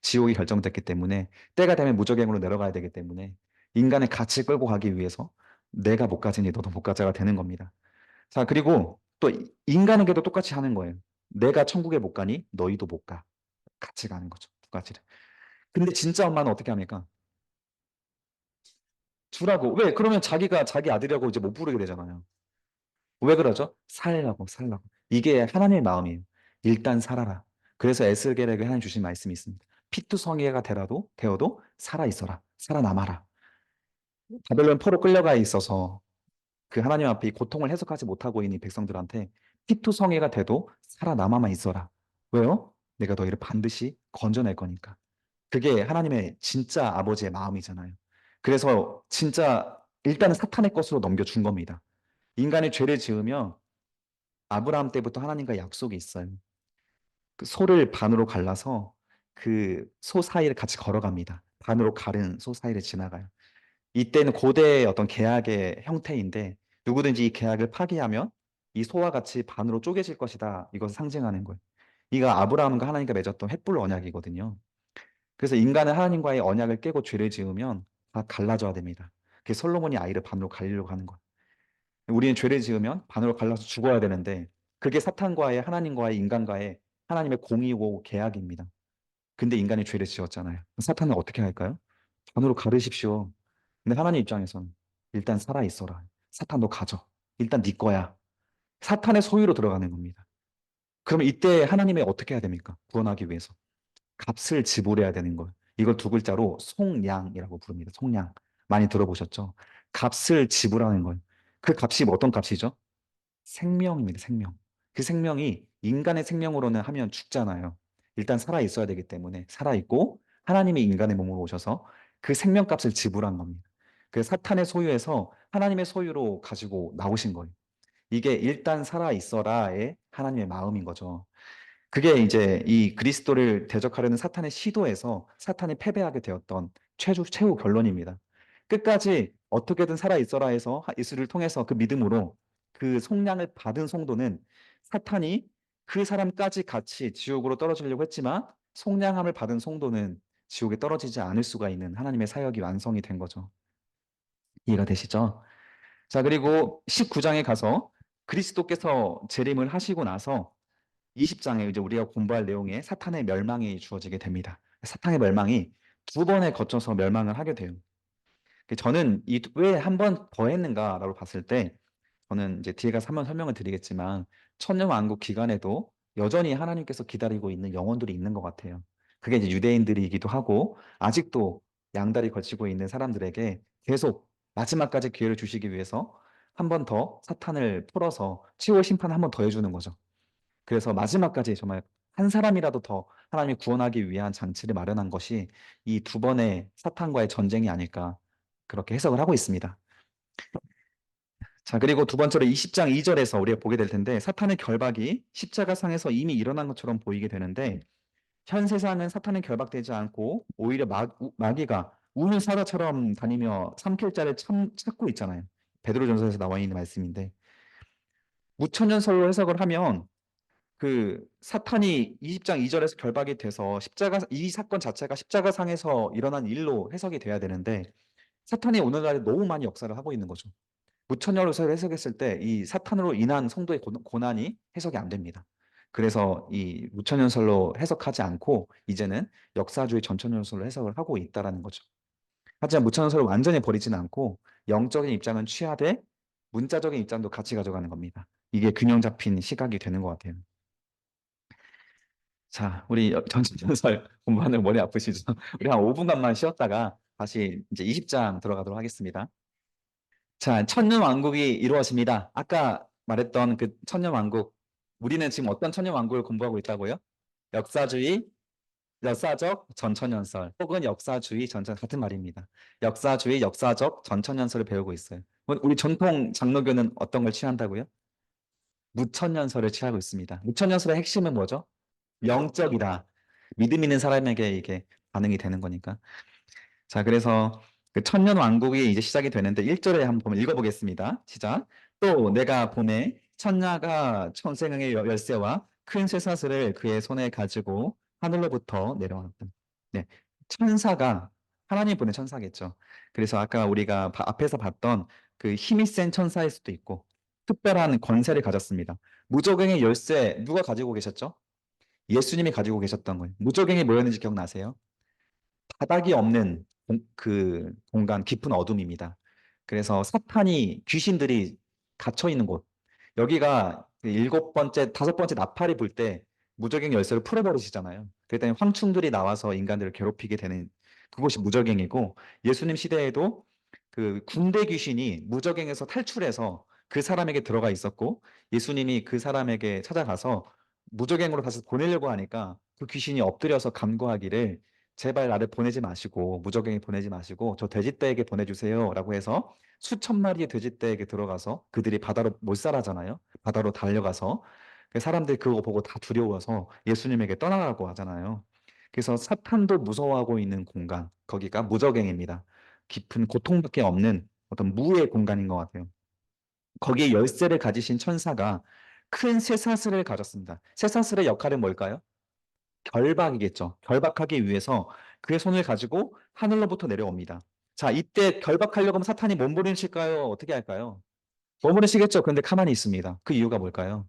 지옥이 결정됐기 때문에 때가 되면 무적행으로 내려가야 되기 때문에 인간을 같이 끌고 가기 위해서 내가 못 가지니 너도 못 가져가 되는 겁니다. 자, 그리고 또 인간에게도 똑같이 하는 거예요. 내가 천국에 못 가니 너희도 못 가. 같이 가는 거죠. 두 가지를. 근데 진짜 엄마는 어떻게 합니까? 주라고. 왜? 그러면 자기가 자기 아들이라고 이제 못 부르게 되잖아요. 왜 그러죠? 살라고, 살라고. 이게 하나님의 마음이에요. 일단 살아라. 그래서 에스겔에게 하나님 주신 말씀이 있습니다. 피투성이가 되어도 살아 있어라. 살아남아라. 바벨론 포로 끌려가 있어서 그 하나님 앞에 이 고통을 해석하지 못하고 있는 이 백성들한테 피투성이가 돼도 살아남아만 있어라. 왜요? 내가 너희를 반드시 건져낼 거니까. 그게 하나님의 진짜 아버지의 마음이잖아요. 그래서 진짜 일단은 사탄의 것으로 넘겨준 겁니다. 인간이 죄를 지으면 아브라함 때부터 하나님과 약속이 있어요. 그 소를 반으로 갈라서 그 소 사이를 같이 걸어갑니다. 반으로 가른 소 사이를 지나가요. 이때는 고대의 어떤 계약의 형태인데 누구든지 이 계약을 파기하면 이 소와 같이 반으로 쪼개질 것이다. 이것을 상징하는 거예요. 이가 아브라함과 하나님과 맺었던 횃불 언약이거든요. 그래서 인간은 하나님과의 언약을 깨고 죄를 지으면 다 갈라져야 됩니다. 그게 솔로몬이 아이를 반으로 갈리려고 하는 거예요. 우리는 죄를 지으면 반으로 갈라서 죽어야 되는데 그게 사탄과의 하나님과의 인간과의 하나님의 공의고 계약입니다. 근데 인간이 죄를 지었잖아요. 사탄은 어떻게 할까요? 반으로 가르십시오. 근데 하나님 입장에서는 일단 살아 있어라. 사탄 너 가져. 일단 네 거야. 사탄의 소유로 들어가는 겁니다. 그러면 이때 하나님이 어떻게 해야 됩니까? 구원하기 위해서. 값을 지불해야 되는 거예요. 이걸 두 글자로 속량이라고 부릅니다. 속량. 많이 들어보셨죠? 값을 지불하는 거예요. 그 값이 어떤 값이죠? 생명입니다. 생명. 그 생명이 인간의 생명으로는 하면 죽잖아요. 일단 살아 있어야 되기 때문에 살아 있고 하나님이 인간의 몸으로 오셔서 그 생명값을 지불한 겁니다. 그 사탄의 소유에서 하나님의 소유로 가지고 나오신 거예요. 이게 일단 살아 있어라의 하나님의 마음인 거죠. 그게 이제 이 그리스도를 대적하려는 사탄의 시도에서 사탄이 패배하게 되었던 최후 결론입니다. 끝까지 어떻게든 살아 있어라 해서 예수를 통해서 그 믿음으로 그 속량을 받은 성도는 사탄이 그 사람까지 같이 지옥으로 떨어지려고 했지만 속량함을 받은 성도는 지옥에 떨어지지 않을 수가 있는 하나님의 사역이 완성이 된 거죠. 이해가 되시죠? 자, 그리고 19장에 가서 그리스도께서 재림을 하시고 나서 20장에 이제 우리가 공부할 내용에 사탄의 멸망이 주어지게 됩니다. 사탄의 멸망이 두 번에 거쳐서 멸망을 하게 돼요. 저는 이 왜 한 번 더 했는가라고 봤을 때 저는 이제 뒤에 가서 한번 설명을 드리겠지만 천년왕국 기간에도 여전히 하나님께서 기다리고 있는 영혼들이 있는 것 같아요. 그게 이제 유대인들이기도 하고 아직도 양다리 걸치고 있는 사람들에게 계속 마지막까지 기회를 주시기 위해서 한 번 더 사탄을 풀어서 최후 심판 한 번 더 해주는 거죠. 그래서 마지막까지 정말 한 사람이라도 더 하나님이 구원하기 위한 장치를 마련한 것이 이 두 번의 사탄과의 전쟁이 아닐까 그렇게 해석을 하고 있습니다. 자, 그리고 두 번째로 20장 2절에서 우리가 보게 될 텐데 사탄의 결박이 십자가상에서 이미 일어난 것처럼 보이게 되는데 현 세상은 사탄의 결박되지 않고 오히려 마귀가 우는 사자처럼 다니며 삼킬 자를 찾고 있잖아요. 베드로전서에서 나와 있는 말씀인데 무천년설로 해석을 하면 그 사탄이 20장 2절에서 결박이 돼서 이 사건 자체가 십자가상에서 일어난 일로 해석이 돼야 되는데 사탄이 오늘날에 너무 많이 역사를 하고 있는 거죠. 무천년설을 해석했을 때 이 사탄으로 인한 성도의 고난이 해석이 안 됩니다. 그래서 이 무천년설로 해석하지 않고 이제는 역사주의 전천년설로 해석을 하고 있다라는 거죠. 하지만 무천년설을 완전히 버리지는 않고 영적인 입장은 취하되 문자적인 입장도 같이 가져가는 겁니다. 이게 균형 잡힌 시각이 되는 것 같아요. 자, 우리 전천전설 공부하는 머리 아프시죠? 우리 한 5분간만 쉬었다가 다시 이제 20장 들어가도록 하겠습니다. 자, 천년왕국이 이루어집니다. 아까 말했던 그 천년왕국, 우리는 지금 어떤 천년왕국을 공부하고 있다고요? 역사주의, 역사적 전천연설 혹은 역사주의 전천 같은 말입니다. 역사주의, 역사적 전천연설을 배우고 있어요. 우리 전통 장로교는 어떤 걸 취한다고요? 무천연설을 취하고 있습니다. 무천연설의 핵심은 뭐죠? 영적이다. 믿음 있는 사람에게 이게 반응이 되는 거니까. 자, 그래서 그 천년 왕국이 이제 시작이 되는데 1절에 한번 읽어보겠습니다. 시작. 또 내가 봄에 천녀가 천생의 열쇠와 큰 쇠사슬을 그의 손에 가지고 하늘로부터 내려왔다. 네, 천사가 하나님 보낸 천사겠죠. 그래서 아까 우리가 앞에서 봤던 그 힘이 센 천사일 수도 있고 특별한 권세를 가졌습니다. 무적행의 열쇠 누가 가지고 계셨죠? 예수님이 가지고 계셨던 거예요. 무적행이 뭐였는지 기억나세요? 바닥이 없는 그 공간, 깊은 어둠입니다. 그래서 사탄이, 귀신들이 갇혀 있는 곳. 여기가 그 일곱 번째, 다섯 번째 나팔이 불 때 무적행 열쇠를 풀어버리시잖아요. 그랬더니 황충들이 나와서 인간들을 괴롭히게 되는 그곳이 무적행이고, 예수님 시대에도 그 군대 귀신이 무적행에서 탈출해서 그 사람에게 들어가 있었고, 예수님이 그 사람에게 찾아가서 무적행으로 다시 보내려고 하니까 그 귀신이 엎드려서 간구하기를 제발 나를 보내지 마시고 무적행에 보내지 마시고 저 돼지떼에게 보내주세요 라고 해서 수천 마리의 돼지떼에게 들어가서 그들이 바다로 몰살하잖아요. 바다로 달려가서 그 사람들이 그거 보고 다 두려워서 예수님에게 떠나라고 하잖아요. 그래서 사탄도 무서워하고 있는 공간, 거기가 무적행입니다. 깊은 고통밖에 없는 어떤 무의 공간인 것 같아요. 거기에 열쇠를 가지신 천사가 큰 쇠사슬을 가졌습니다. 쇠사슬의 역할은 뭘까요? 결박이겠죠. 결박하기 위해서 그의 손을 가지고 하늘로부터 내려옵니다. 자, 이때 결박하려고 하면 사탄이 몸부림칠까요? 어떻게 할까요? 몸부림치겠죠. 그런데 가만히 있습니다. 그 이유가 뭘까요?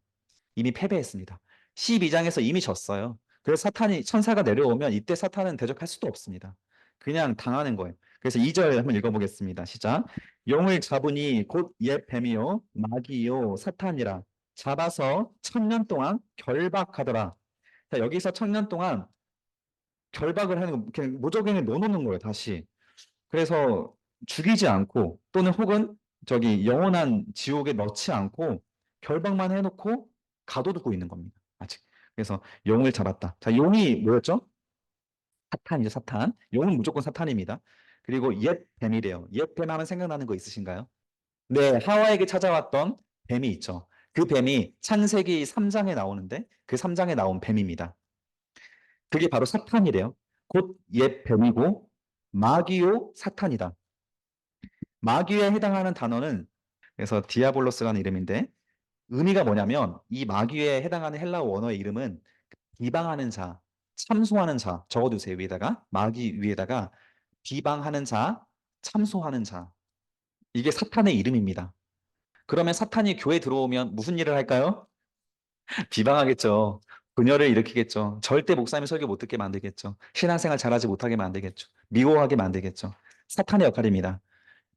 이미 패배했습니다. 12장에서 이미 졌어요. 그래서 사탄이 천사가 내려오면 이때 사탄은 대적할 수도 없습니다. 그냥 당하는 거예요. 그래서 2절 한번 읽어보겠습니다. 시작. 용을 잡으니 곧 옛 뱀이요 마귀요 사탄이라 잡아서 천년 동안 결박하더라. 자, 여기서 천년 동안 결박을 하는 거, 그냥 무적행을 넣어놓는 거예요, 다시. 그래서 죽이지 않고 또는 혹은 저기 영원한 지옥에 넣지 않고 결박만 해놓고 가둬두고 있는 겁니다. 아직. 그래서 용을 잡았다. 자, 용이 뭐였죠? 사탄이죠, 사탄. 용은 무조건 사탄입니다. 그리고 옛 뱀이래요. 옛 뱀 하면 생각나는 거 있으신가요? 네, 하와에게 찾아왔던 뱀이 있죠. 그 뱀이 창세기 3장에 나오는데 그 3장에 나온 뱀입니다. 그게 바로 사탄이래요. 곧 옛 뱀이고 마귀요 사탄이다. 마귀에 해당하는 단어는 그래서 디아볼로스라는 이름인데 의미가 뭐냐면 이 마귀에 해당하는 헬라어 원어의 이름은 비방하는 자, 참소하는 자 적어두세요. 위에다가 마귀 위에다가 비방하는 자, 참소하는 자. 이게 사탄의 이름입니다. 그러면 사탄이 교회 들어오면 무슨 일을 할까요? 비방하겠죠. 분열을 일으키겠죠. 절대 목사님 설교 못 듣게 만들겠죠. 신앙생활 잘하지 못하게 만들겠죠. 미워하게 만들겠죠. 사탄의 역할입니다.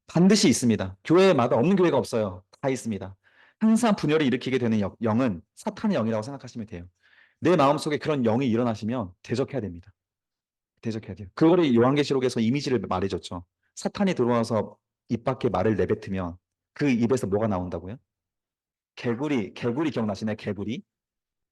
반드시 있습니다. 교회마다 없는 교회가 없어요. 다 있습니다. 항상 분열을 일으키게 되는 영은 사탄의 영이라고 생각하시면 돼요. 내 마음속에 그런 영이 일어나시면 대적해야 됩니다. 대적해야 돼요. 그거를 요한계시록에서 이미지를 말해줬죠. 사탄이 들어와서 입 밖에 말을 내뱉으면 그 입에서 뭐가 나온다고요? 개구리 기억나시나요? 개구리?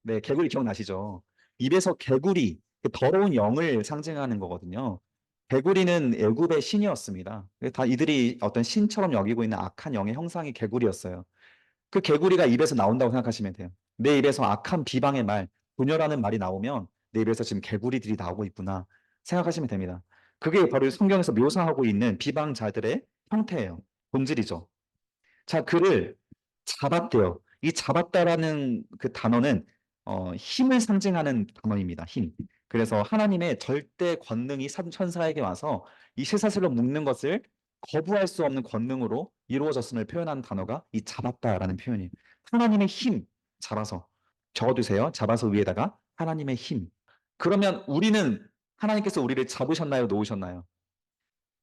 네, 개구리 기억나시죠? 입에서 개구리, 그 더러운 영을 상징하는 거거든요. 개구리는 애굽의 신이었습니다. 다 이들이 어떤 신처럼 여기고 있는 악한 영의 형상이 개구리였어요. 그 개구리가 입에서 나온다고 생각하시면 돼요. 내 입에서 악한 비방의 말, 분열하는 말이 나오면 내 입에서 지금 개구리들이 나오고 있구나 생각하시면 됩니다. 그게 바로 성경에서 묘사하고 있는 비방자들의 형태예요. 본질이죠. 자, 그를 잡았대요. 이 잡았다라는 그 단어는 힘을 상징하는 단어입니다. 힘. 그래서 하나님의 절대 권능이 천사에게 와서 이 쇠사슬로 묶는 것을 거부할 수 없는 권능으로 이루어졌음을 표현하는 단어가 이 잡았다라는 표현이에요. 하나님의 힘 잡아서 적어두세요. 잡아서 위에다가 하나님의 힘. 그러면 우리는 하나님께서 우리를 잡으셨나요? 놓으셨나요?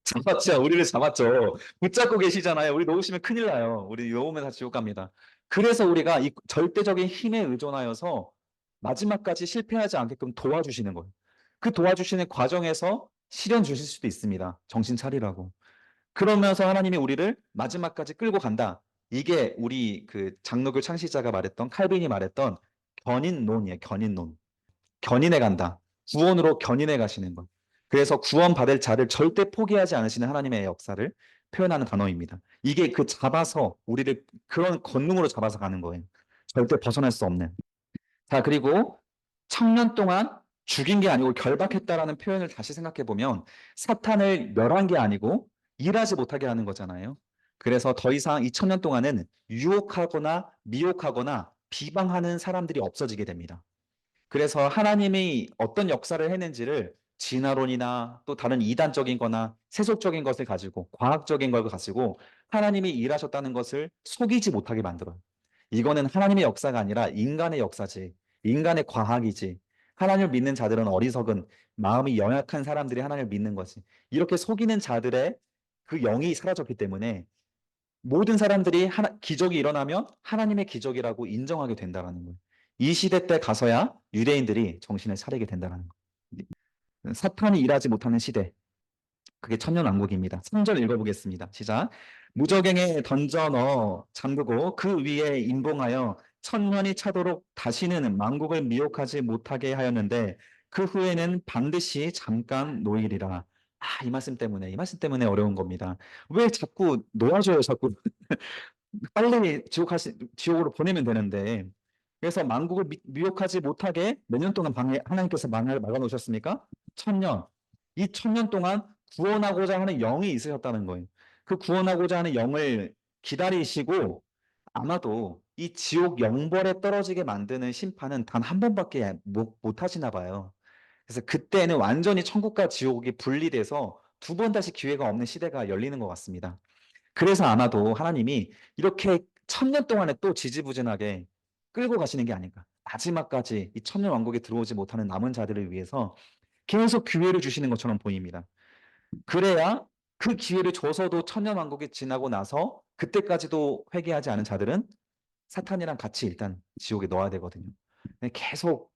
잡았죠. 우리를 잡았죠. 붙잡고 계시잖아요. 우리 놓으시면 큰일 나요. 우리 놓으면 다 지옥 갑니다. 그래서 우리가 이 절대적인 힘에 의존하여서 마지막까지 실패하지 않게끔 도와주시는 거예요. 그 도와주시는 과정에서 시련 주실 수도 있습니다. 정신 차리라고. 그러면서 하나님이 우리를 마지막까지 끌고 간다. 이게 우리 그 장로교 창시자가 말했던 칼빈이 말했던 견인론이에요. 견인론. 견인해 간다. 구원으로 견인해 가시는 것. 그래서 구원받을 자를 절대 포기하지 않으시는 하나님의 역사를 표현하는 단어입니다. 이게 그 잡아서 우리를 그런 권능으로 잡아서 가는 거예요. 절대 벗어날 수 없는. 자, 그리고 청년 동안 죽인 게 아니고 결박했다라는 표현을 다시 생각해 보면 사탄을 멸한 게 아니고 일하지 못하게 하는 거잖아요. 그래서 더 이상 이 청년 동안은 유혹하거나 미혹하거나 비방하는 사람들이 없어지게 됩니다. 그래서 하나님이 어떤 역사를 했는지를 진화론이나 또 다른 이단적인 거나 세속적인 것을 가지고 과학적인 걸 가지고 하나님이 일하셨다는 것을 속이지 못하게 만들어요. 이거는 하나님의 역사가 아니라 인간의 역사지. 인간의 과학이지. 하나님을 믿는 자들은 어리석은 마음이 연약한 사람들이 하나님을 믿는 거지. 이렇게 속이는 자들의 그 영이 사라졌기 때문에 모든 사람들이 기적이 일어나면 하나님의 기적이라고 인정하게 된다는 거예요. 이 시대 때 가서야 유대인들이 정신을 차리게 된다는 거예요. 사탄이 일하지 못하는 시대. 그게 천년왕국입니다. 3절 읽어보겠습니다. 시작. 무저갱에 던져 넣어 잠그고 그 위에 임봉하여 천년이 차도록 다시는 만국을 미혹하지 못하게 하였는데 그 후에는 반드시 잠깐 노일이라. 아, 이 말씀 때문에 어려운 겁니다. 왜 자꾸 놓아줘요, 자꾸. 빨리 지옥으로 보내면 되는데. 그래서 만국을 미혹하지 못하게 몇 년 동안 하나님께서 막아놓으셨습니까? 1000년. 이 1000년 동안 구원하고자 하는 영이 있으셨다는 거예요. 그 구원하고자 하는 영을 기다리시고 아마도 이 지옥 영벌에 떨어지게 만드는 심판은 단 한 번밖에 못 하시나 봐요. 그래서 그때는 완전히 천국과 지옥이 분리돼서 두 번 다시 기회가 없는 시대가 열리는 것 같습니다. 그래서 아마도 하나님이 이렇게 1000년 동안에 또 지지부진하게 끌고 가시는 게 아닌가. 마지막까지 이 천년 왕국에 들어오지 못하는 남은 자들을 위해서 계속 기회를 주시는 것처럼 보입니다. 그래야 그 기회를 줘서도 천년 왕국이 지나고 나서 그때까지도 회개하지 않은 자들은 사탄이랑 같이 일단 지옥에 넣어야 되거든요. 계속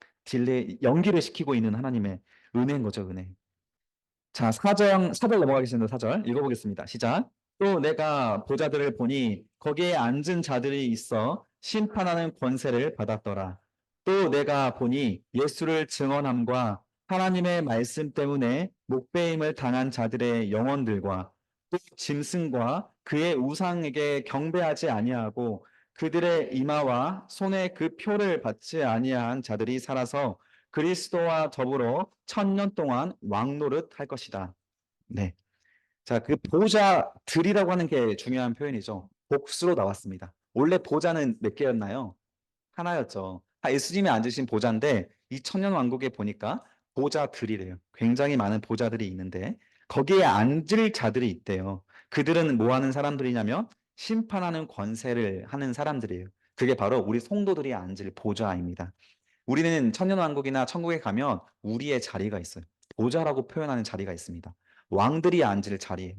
연기를 시키고 있는 하나님의 은혜인 거죠, 은혜. 자, 4절 넘어가겠습니다. 4절 읽어보겠습니다. 시작. 또 내가 보자들을 보니 거기에 앉은 자들이 있어 심판하는 권세를 받았더라. 또 내가 보니 예수를 증언함과 하나님의 말씀 때문에 목배임을 당한 자들의 영혼들과 또 짐승과 그의 우상에게 경배하지 아니하고 그들의 이마와 손에 그 표를 받지 아니한 자들이 살아서 그리스도와 더불어 1000년 동안 왕노릇 할 것이다. 네. 자, 그 보좌들이라고 하는 게 중요한 표현이죠. 복수로 나왔습니다. 원래 보좌는 몇 개였나요? 하나였죠. 예수님이 앉으신 보좌인데 이 천년 왕국에 보니까 보좌들이래요. 굉장히 많은 보좌들이 있는데 거기에 앉을 자들이 있대요. 그들은 뭐 하는 사람들이냐면 심판하는 권세를 하는 사람들이에요. 그게 바로 우리 성도들이 앉을 보좌입니다. 우리는 천년왕국이나 천국에 가면 우리의 자리가 있어요. 보좌라고 표현하는 자리가 있습니다. 왕들이 앉을 자리에.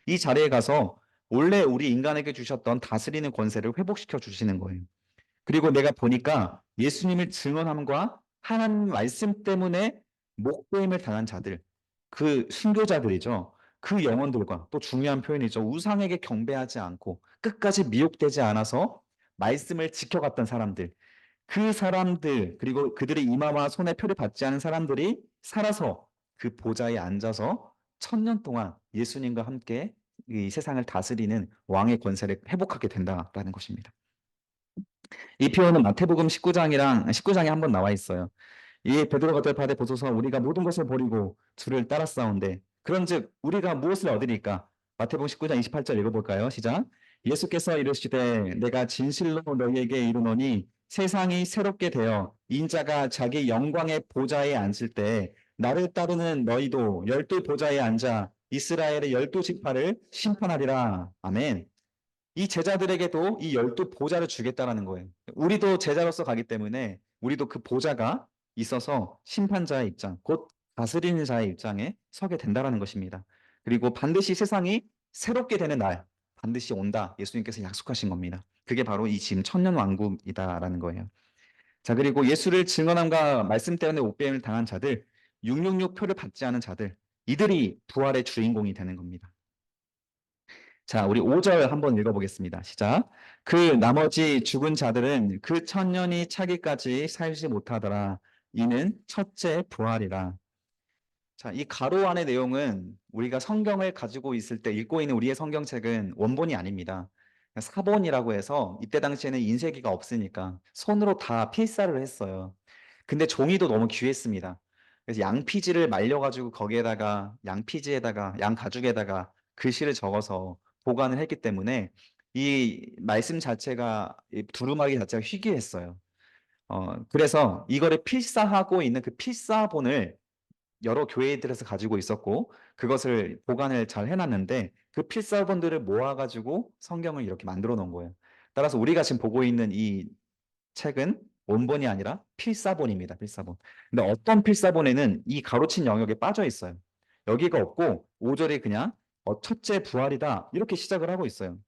이 자리에 가서 원래 우리 인간에게 주셨던 다스리는 권세를 회복시켜 주시는 거예요. 그리고 내가 보니까 예수님을 증언함과 하나님 말씀 때문에 목배임을 당한 자들, 그 순교자들이죠. 그 영혼들과 또 중요한 표현이죠. 우상에게 경배하지 않고 끝까지 미혹되지 않아서 말씀을 지켜갔던 사람들. 그 사람들 그리고 그들의 이마와 손에 표를 받지 않은 사람들이 살아서 그 보좌에 앉아서 1000년 동안 예수님과 함께 이 세상을 다스리는 왕의 권세를 회복하게 된다라는 것입니다. 이 표현은 마태복음 19장이랑 19장에 한번 나와 있어요. 이 베드로가 대파되 보소서 우리가 모든 것을 버리고 주를 따랐사온데 그런즉 우리가 무엇을 얻으리까? 마태복음 19장 28절 읽어볼까요? 시작. 예수께서 이르시되 내가 진실로 너희에게 이르노니 세상이 새롭게 되어 인자가 자기 영광의 보좌에 앉을 때 나를 따르는 너희도 12보좌에 앉아 이스라엘의 12지파를 심판하리라. 아멘. 이 제자들에게도 이 12보좌를 주겠다라는 거예요. 우리도 제자로서 가기 때문에 우리도 그 보좌가 있어서 심판자의 입장, 곧 다스리는 자의 입장에 서게 된다라는 것입니다. 그리고 반드시 세상이 새롭게 되는 날, 반드시 온다. 예수님께서 약속하신 겁니다. 그게 바로 이 지금 천년왕국이다라는 거예요. 자, 그리고 예수를 증언함과 말씀 때문에 옥배임을 당한 자들, 666 표를 받지 않은 자들, 이들이 부활의 주인공이 되는 겁니다. 자, 우리 5절 한번 읽어보겠습니다. 시작. 그 나머지 죽은 자들은 그 천년이 차기까지 살지 못하더라. 이는 첫째 부활이라. 자, 이 가로 안의 내용은 우리가 성경을 가지고 있을 때 읽고 있는 우리의 성경책은 원본이 아닙니다. 사본이라고 해서 이때 당시에는 인쇄기가 없으니까 손으로 다 필사를 했어요. 근데 종이도 너무 귀했습니다. 그래서 양피지를 말려가지고 거기에다가 양피지에다가 양가죽에다가 글씨를 적어서 보관을 했기 때문에 이 말씀 자체가 이 두루마기 자체가 희귀했어요. 그래서 이거를 필사하고 있는 그 필사본을 여러 교회들에서 가지고 있었고 그것을 보관을 잘 해놨는데 그 필사본들을 모아가지고 성경을 이렇게 만들어 놓은 거예요. 따라서 우리가 지금 보고 있는 이 책은 원본이 아니라 필사본입니다. 필사본. 근데 어떤 필사본에는 이 가로친 영역에 빠져 있어요. 여기가 없고 5절이 그냥 첫째 부활이다 이렇게 시작을 하고 있어요.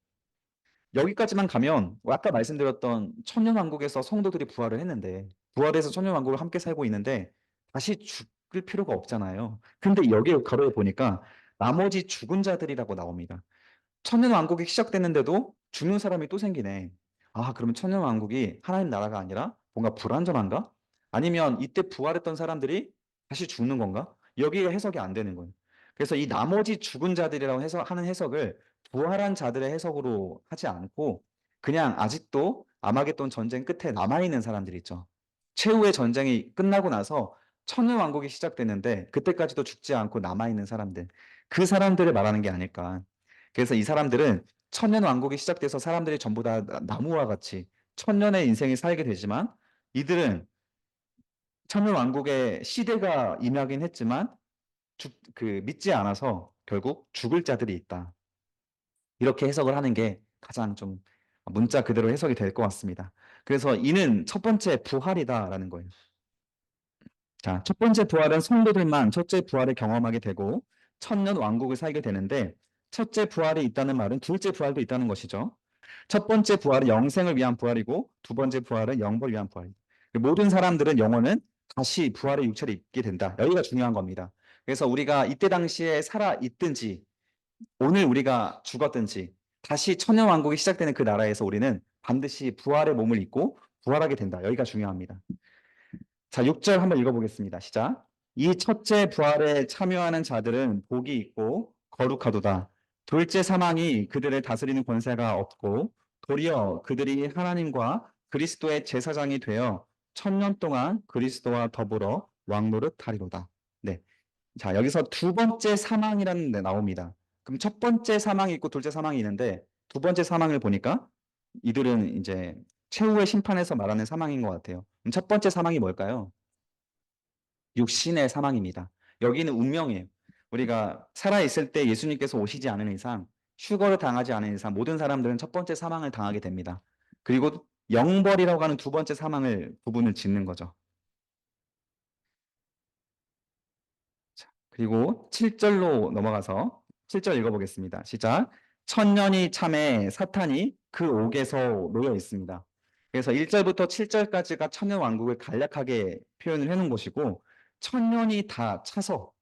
여기까지만 가면 아까 말씀드렸던 천년왕국에서 성도들이 부활을 했는데 부활해서 천년왕국을 함께 살고 있는데 다시 죽을 필요가 없잖아요. 근데 여기 가로에 보니까 나머지 죽은 자들이라고 나옵니다. 천년왕국이 시작됐는데도 죽는 사람이 또 생기네. 아, 그러면 천년왕국이 하나님 나라가 아니라 뭔가 불완전한가? 아니면 이때 부활했던 사람들이 다시 죽는 건가? 여기가 해석이 안 되는 거예요. 그래서 이 나머지 죽은 자들이라고 하는 해석을 부활한 자들의 해석으로 하지 않고 그냥 아직도 아마겟돈 전쟁 끝에 남아있는 사람들 있죠. 최후의 전쟁이 끝나고 나서 천년왕국이 시작됐는데 그때까지도 죽지 않고 남아있는 사람들. 그 사람들을 말하는 게 아닐까. 그래서 이 사람들은 천년 왕국이 시작돼서 사람들이 전부 다 나무와 같이 천년의 인생을 살게 되지만 이들은 천년 왕국의 시대가 임하긴 했지만 믿지 않아서 결국 죽을 자들이 있다. 이렇게 해석을 하는 게 가장 좀 문자 그대로 해석이 될 것 같습니다. 그래서 이는 첫 번째 부활이다라는 거예요. 자, 첫 번째 부활은 성도들만 첫째 부활을 경험하게 되고 천년 왕국을 살게 되는데 첫째 부활이 있다는 말은 둘째 부활도 있다는 것이죠. 첫 번째 부활은 영생을 위한 부활이고 두 번째 부활은 영벌을 위한 부활입니다. 모든 사람들은 영혼은 다시 부활의 육체를 입게 된다. 여기가 중요한 겁니다. 그래서 우리가 이때 당시에 살아 있든지 오늘 우리가 죽었든지 다시 천년 왕국이 시작되는 그 나라에서 우리는 반드시 부활의 몸을 입고 부활하게 된다. 여기가 중요합니다. 자, 6절 한번 읽어보겠습니다. 시작. 이 첫째 부활에 참여하는 자들은 복이 있고 거룩하도다. 둘째 사망이 그들을 다스리는 권세가 없고 도리어 그들이 하나님과 그리스도의 제사장이 되어 천년 동안 그리스도와 더불어 왕노릇 하리로다. 네. 자, 여기서 두 번째 사망이라는 데 나옵니다. 그럼 첫 번째 사망이 있고 둘째 사망이 있는데 두 번째 사망을 보니까 이들은 이제 최후의 심판에서 말하는 사망인 것 같아요. 그럼 첫 번째 사망이 뭘까요? 육신의 사망입니다. 여기는 운명이에요. 우리가 살아있을 때 예수님께서 오시지 않은 이상, 휴거를 당하지 않은 이상 모든 사람들은 첫 번째 사망을 당하게 됩니다. 그리고 영벌이라고 하는 두 번째 사망을 부분을 짓는 거죠. 자, 그리고 7절로 넘어가서 7절 읽어보겠습니다. 시작. 천년이 참에 사탄이 그 옥에서 놓여 있습니다. 그래서 1절부터 7절까지가 천년 왕국을 간략하게 표현을 해놓은 것이고 천년이 다 차서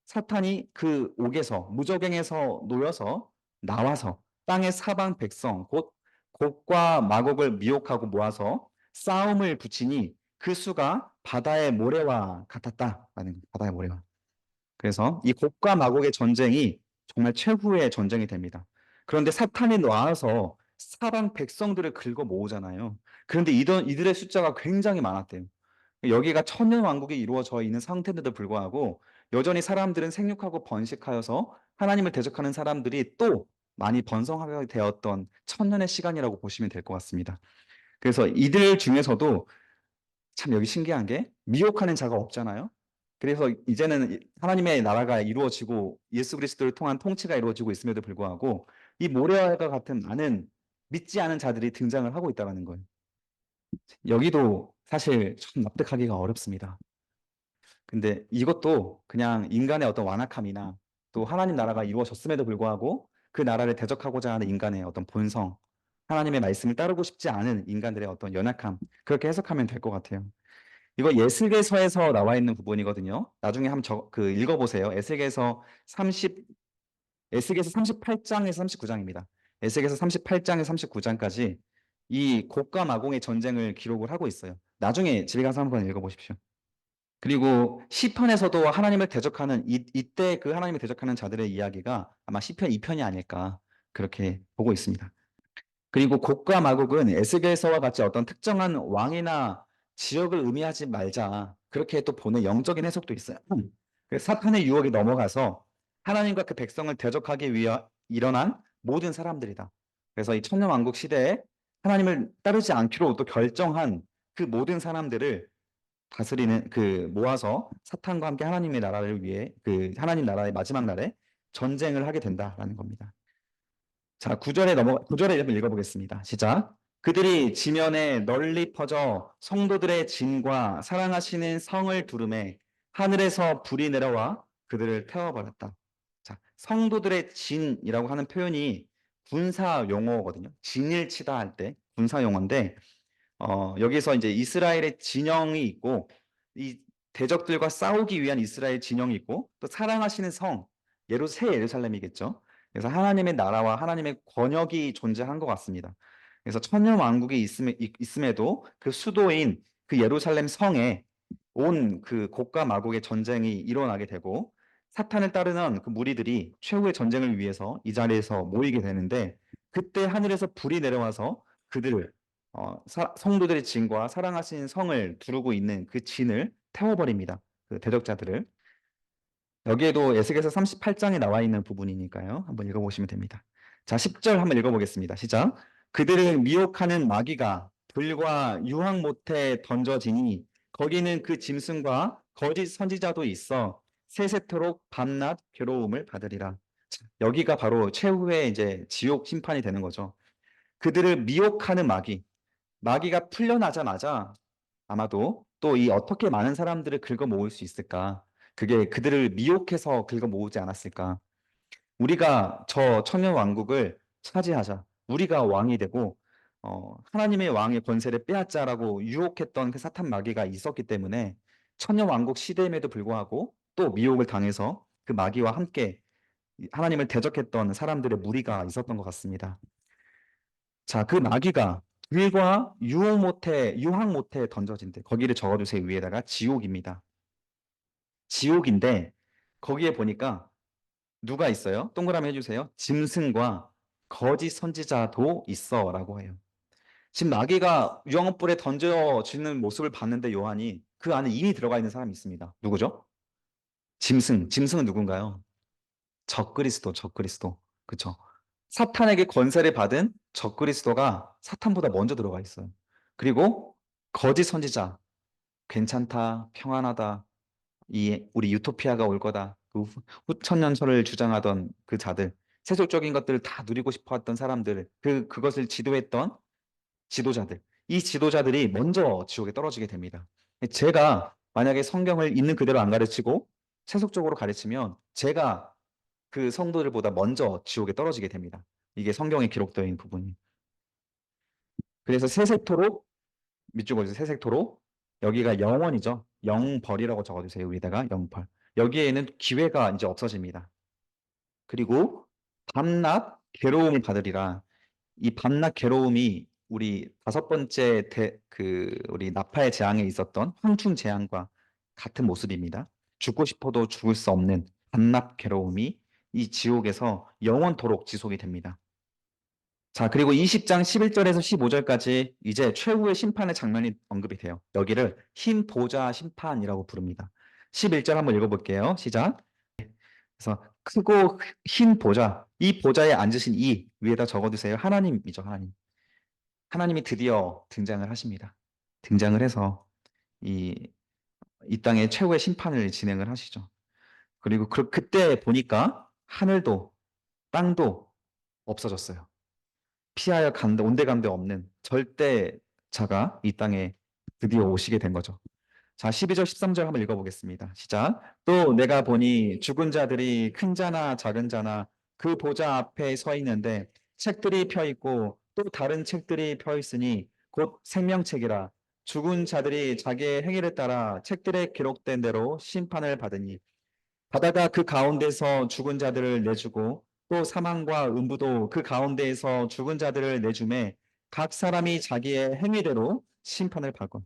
사탄이 그 옥에서 무저갱에서 놓여서 나와서 땅의 사방 백성 곧 곡과 마곡을 미혹하고 모아서 싸움을 붙이니 그 수가 바다의 모래와 같았다라는 바다의 모래와. 그래서 이 곡과 마곡의 전쟁이 정말 최후의 전쟁이 됩니다. 그런데 사탄이 나와서 사방 백성들을 긁어 모으잖아요. 그런데 이들의 숫자가 굉장히 많았대요. 여기가 천년 왕국이 이루어져 있는 상태인데도 불구하고 여전히 사람들은 생육하고 번식하여서 하나님을 대적하는 사람들이 또 많이 번성하게 되었던 천년의 시간이라고 보시면 될 것 같습니다. 그래서 이들 중에서도 참 여기 신기한 게 미혹하는 자가 없잖아요. 그래서 이제는 하나님의 나라가 이루어지고 예수 그리스도를 통한 통치가 이루어지고 있음에도 불구하고 이 모래와 같은 많은 믿지 않은 자들이 등장을 하고 있다는 거예요. 여기도 사실 좀 납득하기가 어렵습니다. 근데 이것도 그냥 인간의 어떤 완악함이나 또 하나님 나라가 이루어졌음에도 불구하고 그 나라를 대적하고자 하는 인간의 어떤 본성, 하나님의 말씀을 따르고 싶지 않은 인간들의 어떤 연약함, 그렇게 해석하면 될 것 같아요. 이거 에스겔서에서 나와 있는 부분이거든요. 나중에 한번 읽어보세요. 에스겔서 38장에서 39장입니다. 에스겔서 38장에서 39장까지 이 곡과 마공의 전쟁을 기록을 하고 있어요. 나중에 집에 가서 한번 읽어보십시오. 그리고 시편에서도 하나님을 대적하는 이때 그 하나님을 대적하는 자들의 이야기가 아마 시편 2편이 아닐까 그렇게 보고 있습니다. 그리고 곡과 마곡은 에스겔서와 같이 어떤 특정한 왕이나 지역을 의미하지 말자 그렇게 또 보는 영적인 해석도 있어요. 그래서 사탄의 유혹이 넘어가서 하나님과 그 백성을 대적하기 위해 일어난 모든 사람들이다. 그래서 이 천년왕국 시대에 하나님을 따르지 않기로 또 결정한 그 모든 사람들을 다스리는 모아서 사탄과 함께 하나님의 나라를 위해 하나님 나라의 마지막 날에 전쟁을 하게 된다라는 겁니다. 자, 9절에 한번 읽어보겠습니다. 시작. 그들이 지면에 널리 퍼져 성도들의 진과 사랑하시는 성을 두름에 하늘에서 불이 내려와 그들을 태워버렸다. 자, 성도들의 진이라고 하는 표현이 군사 용어거든요. 진일 치다 할 때 군사 용어인데 여기서 이제 이스라엘의 진영이 있고 이 대적들과 싸우기 위한 이스라엘 진영이 있고 또 사랑하시는 성 새 예루살렘이겠죠. 그래서 하나님의 나라와 하나님의 권역이 존재한 것 같습니다. 그래서 천년 왕국이 있음에도 그 수도인 그 예루살렘 성에 온 그 곡과 마곡의 전쟁이 일어나게 되고 사탄을 따르는 그 무리들이 최후의 전쟁을 위해서 이 자리에서 모이게 되는데 그때 하늘에서 불이 내려와서 그들을 성도들의 진과 사랑하신 성을 두르고 있는 그 진을 태워버립니다. 그 대적자들을. 여기에도 에스겔서 38장에 나와 있는 부분이니까요. 한번 읽어보시면 됩니다. 자, 10절 한번 읽어보겠습니다. 시작. 그들을 미혹하는 마귀가 불과 유황 못에 던져지니 거기는 그 짐승과 거짓 선지자도 있어 세세토록 밤낮 괴로움을 받으리라. 자, 여기가 바로 최후의 이제 지옥 심판이 되는 거죠. 그들을 미혹하는 마귀가 풀려나자마자 아마도 또 이 어떻게 많은 사람들을 긁어 모을 수 있을까? 그게 그들을 미혹해서 긁어 모으지 않았을까? 우리가 저 천년 왕국을 차지하자. 우리가 왕이 되고 하나님의 왕의 권세를 빼앗자라고 유혹했던 그 사탄 마귀가 있었기 때문에 천년 왕국 시대임에도 불구하고 또 미혹을 당해서 그 마귀와 함께 하나님을 대적했던 사람들의 무리가 있었던 것 같습니다. 자, 그 마귀가 불과 유황 못에 던져진대. 거기를 적어주세요. 위에다가 지옥입니다. 지옥인데 거기에 보니까 누가 있어요? 동그라미 해주세요. 짐승과 거짓 선지자도 있어라고 해요. 지금 마귀가 유황불에 던져지는 모습을 봤는데 요한이 그 안에 이미 들어가 있는 사람이 있습니다. 누구죠? 짐승은 누군가요? 적그리스도. 그쵸? 사탄에게 권세를 받은 적그리스도가 사탄보다 먼저 들어가 있어요. 그리고 거짓 선지자, 괜찮다, 평안하다, 우리 유토피아가 올 거다. 그 후천년설을 주장하던 그 자들, 세속적인 것들을 다 누리고 싶어 했던 사람들, 그것을 지도했던 지도자들, 이 지도자들이 먼저 지옥에 떨어지게 됩니다. 제가 만약에 성경을 있는 그대로 안 가르치고 세속적으로 가르치면 제가 그 성도들보다 먼저 지옥에 떨어지게 됩니다. 이게 성경에 기록되어 있는 부분이. 그래서 세세토록 밑줄 그어주세요. 세세토록 여기가 영원이죠. 영벌이라고 적어주세요. 위에다가 영벌. 여기에는 기회가 이제 없어집니다. 그리고 밤낮 괴로움을 받으리라. 이 밤낮 괴로움이 우리 다섯 번째 우리 나팔 재앙에 있었던 황충 재앙과 같은 모습입니다. 죽고 싶어도 죽을 수 없는 밤낮 괴로움이 이 지옥에서 영원토록 지속이 됩니다. 자, 그리고 20장 11절에서 15절까지 이제 최후의 심판의 장면이 언급이 돼요. 여기를 흰 보좌 심판이라고 부릅니다. 11절 한번 읽어볼게요. 시작. 그래서 크고 흰 보좌, 이 보좌에 앉으신 이 위에다 적어두세요. 하나님이죠, 하나님. 하나님이 드디어 등장을 하십니다. 등장을 해서 이, 이 땅의 최후의 심판을 진행을 하시죠. 그리고 그때 보니까 하늘도 땅도 없어졌어요. 피하여 온데간데 없는 절대자가 이 땅에 드디어 오시게 된 거죠. 자, 12절, 13절 한번 읽어보겠습니다. 시작. 또 내가 보니 죽은 자들이 큰 자나 작은 자나 그 보좌 앞에 서 있는데 책들이 펴 있고 또 다른 책들이 펴 있으니 곧 생명책이라 죽은 자들이 자기의 행위를 따라 책들에 기록된 대로 심판을 받으니 바다가 그 가운데서 죽은 자들을 내주고 또 사망과 음부도 그 가운데에서 죽은 자들을 내주매 각 사람이 자기의 행위대로 심판을 받건.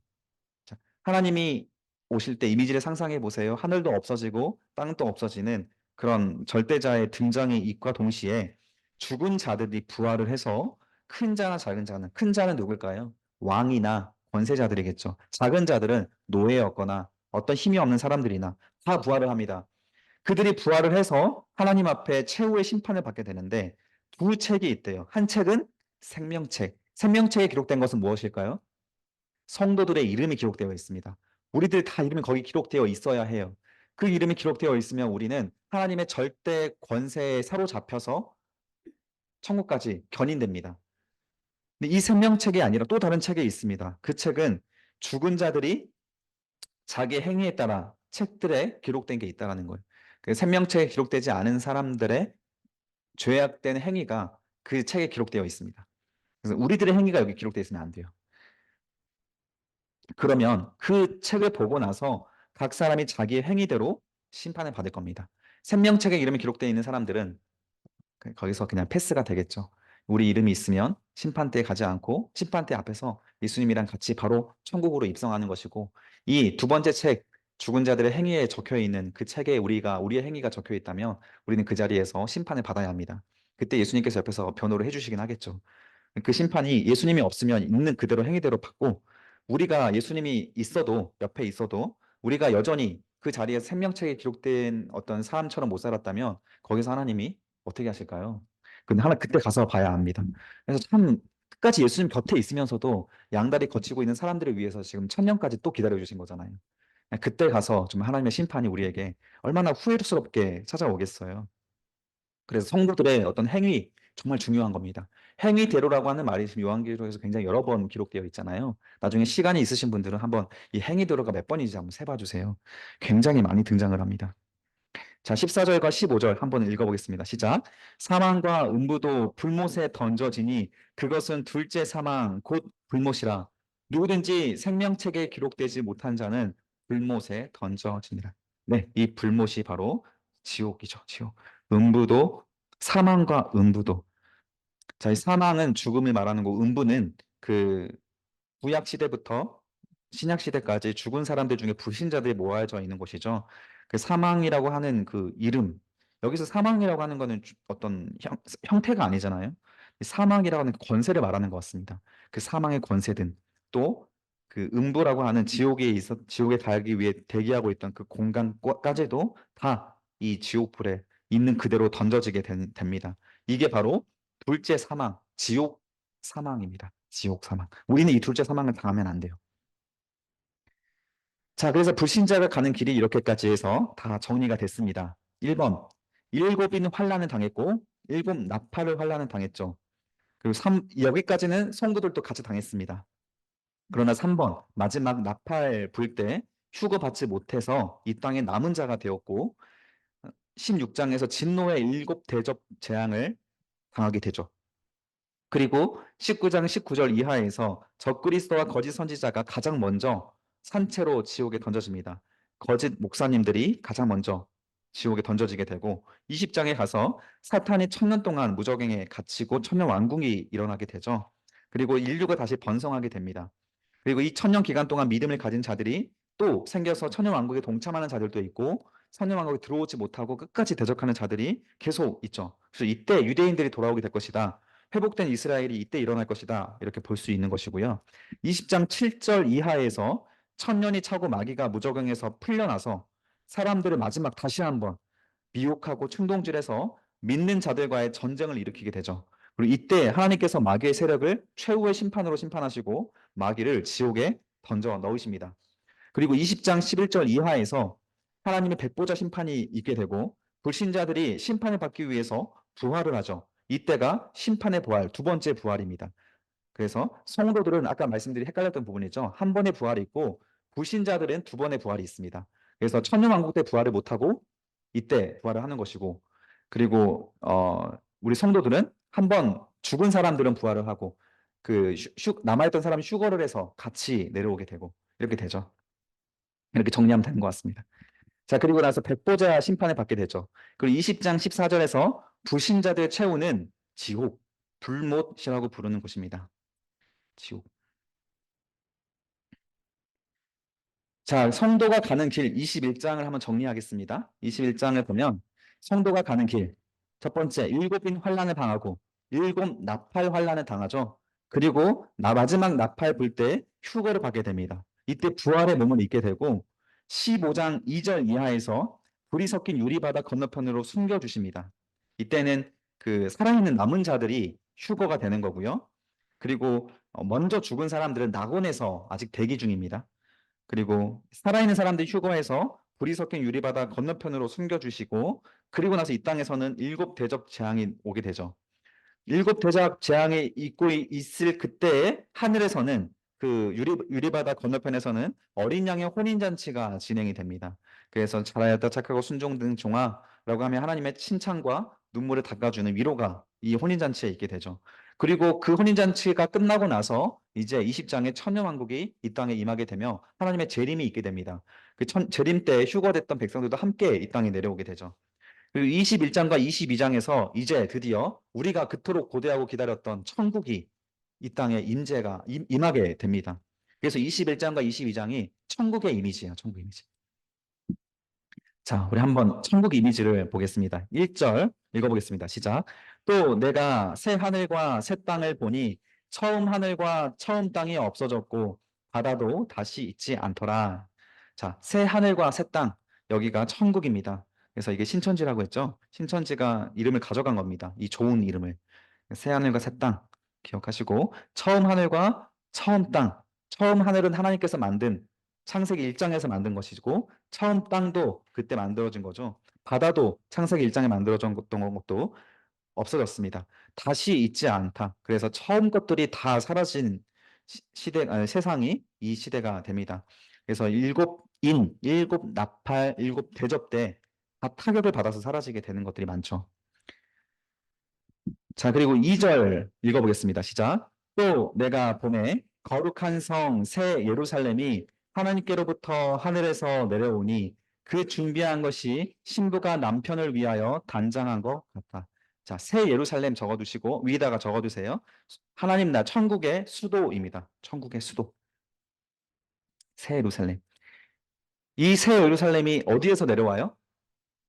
자, 하나님이 오실 때 이미지를 상상해 보세요. 하늘도 없어지고 땅도 없어지는 그런 절대자의 등장이 있과 동시에 죽은 자들이 부활을 해서 큰 자나 작은 자는, 큰 자는 누굴까요? 왕이나 권세자들이겠죠. 작은 자들은 노예였거나 어떤 힘이 없는 사람들이나 다 부활을 합니다. 그들이 부활을 해서 하나님 앞에 최후의 심판을 받게 되는데 두 책이 있대요. 한 책은 생명책. 생명책에 기록된 것은 무엇일까요? 성도들의 이름이 기록되어 있습니다. 우리들 다 이름이 거기 기록되어 있어야 해요. 그 이름이 기록되어 있으면 우리는 하나님의 절대 권세에 사로잡혀서 천국까지 견인됩니다. 근데 이 생명책이 아니라 또 다른 책이 있습니다. 그 책은 죽은 자들이 자기 행위에 따라 책들에 기록된 게 있다라는 거예요. 그 생명책에 기록되지 않은 사람들의 죄악된 행위가 그 책에 기록되어 있습니다. 그래서 우리들의 행위가 여기 기록되어 있으면 안 돼요. 그러면 그 책을 보고 나서 각 사람이 자기의 행위대로 심판을 받을 겁니다. 생명책에 이름이 기록되어 있는 사람들은 거기서 그냥 패스가 되겠죠. 우리 이름이 있으면 심판대에 가지 않고 심판대 앞에서 예수님이랑 같이 바로 천국으로 입성하는 것이고, 이 두 번째 책, 죽은 자들의 행위에 적혀 있는 그 책에 우리의 행위가 적혀 있다면 우리는 그 자리에서 심판을 받아야 합니다. 그때 예수님께서 옆에서 변호를 해주시긴 하겠죠. 그 심판이 예수님이 없으면 있는 그대로 행위대로 받고, 우리가 예수님이 있어도, 옆에 있어도 우리가 여전히 그 자리에 생명책에 기록된 어떤 사람처럼 못 살았다면 거기서 하나님이 어떻게 하실까요? 근데 하나 그때 가서 봐야 합니다. 그래서 참 끝까지 예수님 곁에 있으면서도 양다리 거치고 있는 사람들을 위해서 지금 천년까지 또 기다려 주신 거잖아요. 그때 가서 좀 하나님의 심판이 우리에게 얼마나 후회스럽게 찾아오겠어요. 그래서 성도들의 어떤 행위 정말 중요한 겁니다. 행위대로라고 하는 말이 지금 요한계시록에서 굉장히 여러 번 기록되어 있잖아요. 나중에 시간이 있으신 분들은 한번 이 행위대로가 몇 번인지 한번 세봐 주세요. 굉장히 많이 등장을 합니다. 자, 14절과 15절 한번 읽어보겠습니다. 시작. 사망과 음부도 불못에 던져지니 그것은 둘째 사망 곧 불못이라. 누구든지 생명책에 기록되지 못한 자는 불못에 던져지니라. 네, 이 불못이 바로 지옥이죠. 지옥. 음부도, 사망과 음부도. 자, 이 사망은 죽음을 말하는 거고, 음부는 그 구약 시대부터 신약 시대까지 죽은 사람들 중에 불신자들이 모아져 있는 곳이죠. 그 사망이라고 하는 그 이름, 여기서 사망이라고 하는 거는 어떤 형태가 아니잖아요. 사망이라고 하는 권세를 말하는 것 같습니다. 그 사망의 권세든 또 그 음부라고 하는 지옥에 가기 위해 대기하고 있던 그 공간까지도 다 이 지옥불에 있는 그대로 던져지게 됩니다. 이게 바로 둘째 사망, 지옥 사망입니다. 지옥 사망. 우리는 이 둘째 사망을 당하면 안 돼요. 자, 그래서 불신자가 가는 길이 이렇게까지 해서 다 정리가 됐습니다. 1번, 일곱인 환난을 당했고, 일곱 나팔을 환난을 당했죠. 그리고 여기까지는 성도들도 같이 당했습니다. 그러나 3번, 마지막 나팔 불 때 휴거받지 못해서 이 땅에 남은 자가 되었고, 16장에서 진노의 일곱 대접 재앙을 당하게 되죠. 그리고 19장 19절 이하에서 적그리스도와 거짓 선지자가 가장 먼저 산채로 지옥에 던져집니다. 거짓 목사님들이 가장 먼저 지옥에 던져지게 되고 20장에 가서 사탄이 1000년 동안 무적행에 갇히고 천년 왕궁이 일어나게 되죠. 그리고 인류가 다시 번성하게 됩니다. 그리고 이 천년 기간 동안 믿음을 가진 자들이 또 생겨서 천년 왕국에 동참하는 자들도 있고 천년 왕국에 들어오지 못하고 끝까지 대적하는 자들이 계속 있죠. 그래서 이때 유대인들이 돌아오게 될 것이다. 회복된 이스라엘이 이때 일어날 것이다. 이렇게 볼 수 있는 것이고요. 20장 7절 이하에서 천년이 차고 마귀가 무적응에서 풀려나서 사람들을 마지막 다시 한번 미혹하고 충동질해서 믿는 자들과의 전쟁을 일으키게 되죠. 그리고 이때 하나님께서 마귀의 세력을 최후의 심판으로 심판하시고 마귀를 지옥에 던져 넣으십니다. 그리고 20장 11절 이하에서 하나님의 백보자 심판이 있게 되고 불신자들이 심판을 받기 위해서 부활을 하죠. 이때가 심판의 부활, 두 번째 부활입니다. 그래서 성도들은 아까 말씀드린 헷갈렸던 부분이죠. 한 번의 부활이 있고 불신자들은 두 번의 부활이 있습니다. 그래서 천년왕국 때 부활을 못하고 이때 부활을 하는 것이고, 그리고 우리 성도들은 한 번 죽은 사람들은 부활을 하고 남아있던 사람이 휴거를 해서 같이 내려오게 되고 이렇게 되죠. 이렇게 정리하면 되는 것 같습니다. 자, 그리고 나서 백보자 심판을 받게 되죠. 그리고 20장 14절에서 불신자들 최후는 지옥, 불못이라고 부르는 곳입니다. 지옥. 자, 성도가 가는 길 21장을 한번 정리하겠습니다. 21장을 보면 성도가 가는 길. 첫 번째, 일곱인 환란을 당하고 일곱 나팔 환란을 당하죠. 그리고 마지막 나팔 불 때 휴거를 받게 됩니다. 이때 부활의 몸을 입게 되고 15장 2절 이하에서 불이 섞인 유리바다 건너편으로 숨겨 주십니다. 이때는 그 살아있는 남은 자들이 휴거가 되는 거고요. 그리고 먼저 죽은 사람들은 낙원에서 아직 대기 중입니다. 그리고 살아있는 사람들이 휴거해서 불이 섞인 유리바다 건너편으로 숨겨주시고 그리고 나서 이 땅에서는 일곱 대접 재앙이 오게 되죠. 일곱 대접 재앙이 있을 그때에 하늘에서는 그 유리바다 건너편에서는 어린 양의 혼인잔치가 진행이 됩니다. 그래서 잘하였다 착하고 순종된 종아라고 하면 하나님의 칭찬과 눈물을 닦아주는 위로가 이 혼인잔치에 있게 되죠. 그리고 그 혼인잔치가 끝나고 나서 이제 20장의 천년왕국이 이 땅에 임하게 되며 하나님의 재림이 있게 됩니다. 그 재림 때 휴거됐던 백성들도 함께 이 땅에 내려오게 되죠. 그리고 21장과 22장에서 이제 드디어 우리가 그토록 고대하고 기다렸던 천국이 이 땅에 임하게 됩니다. 그래서 21장과 22장이 천국의 이미지예요. 천국 이미지. 자, 우리 한번 천국 이미지를 보겠습니다. 1절 읽어보겠습니다. 시작. 또 내가 새 하늘과 새 땅을 보니 처음 하늘과 처음 땅이 없어졌고 바다도 다시 있지 않더라. 자, 새 하늘과 새 땅, 여기가 천국입니다. 그래서 이게 신천지라고 했죠. 신천지가 이름을 가져간 겁니다. 이 좋은 이름을. 새 하늘과 새 땅 기억하시고 처음 하늘과 처음 땅. 처음 하늘은 하나님께서 만든 창세기 1장에서 만든 것이고 처음 땅도 그때 만들어진 거죠. 바다도 창세기 1장에 만들어졌던 것도 없어졌습니다. 다시 있지 않다. 그래서 처음 것들이 다 사라진 세상이 이 시대가 됩니다. 그래서 일곱 나팔, 일곱 대접 때 다 타격을 받아서 사라지게 되는 것들이 많죠. 자, 그리고 2절 읽어보겠습니다. 시작. 또 내가 봄에 거룩한 성 새 예루살렘이 하나님께로부터 하늘에서 내려오니 그 준비한 것이 신부가 남편을 위하여 단장한 것 같다. 자, 새 예루살렘 적어두시고 위에다가 적어두세요. 하나님 나 천국의 수도입니다. 천국의 수도. 새 예루살렘. 이 새 예루살렘이 어디에서 내려와요?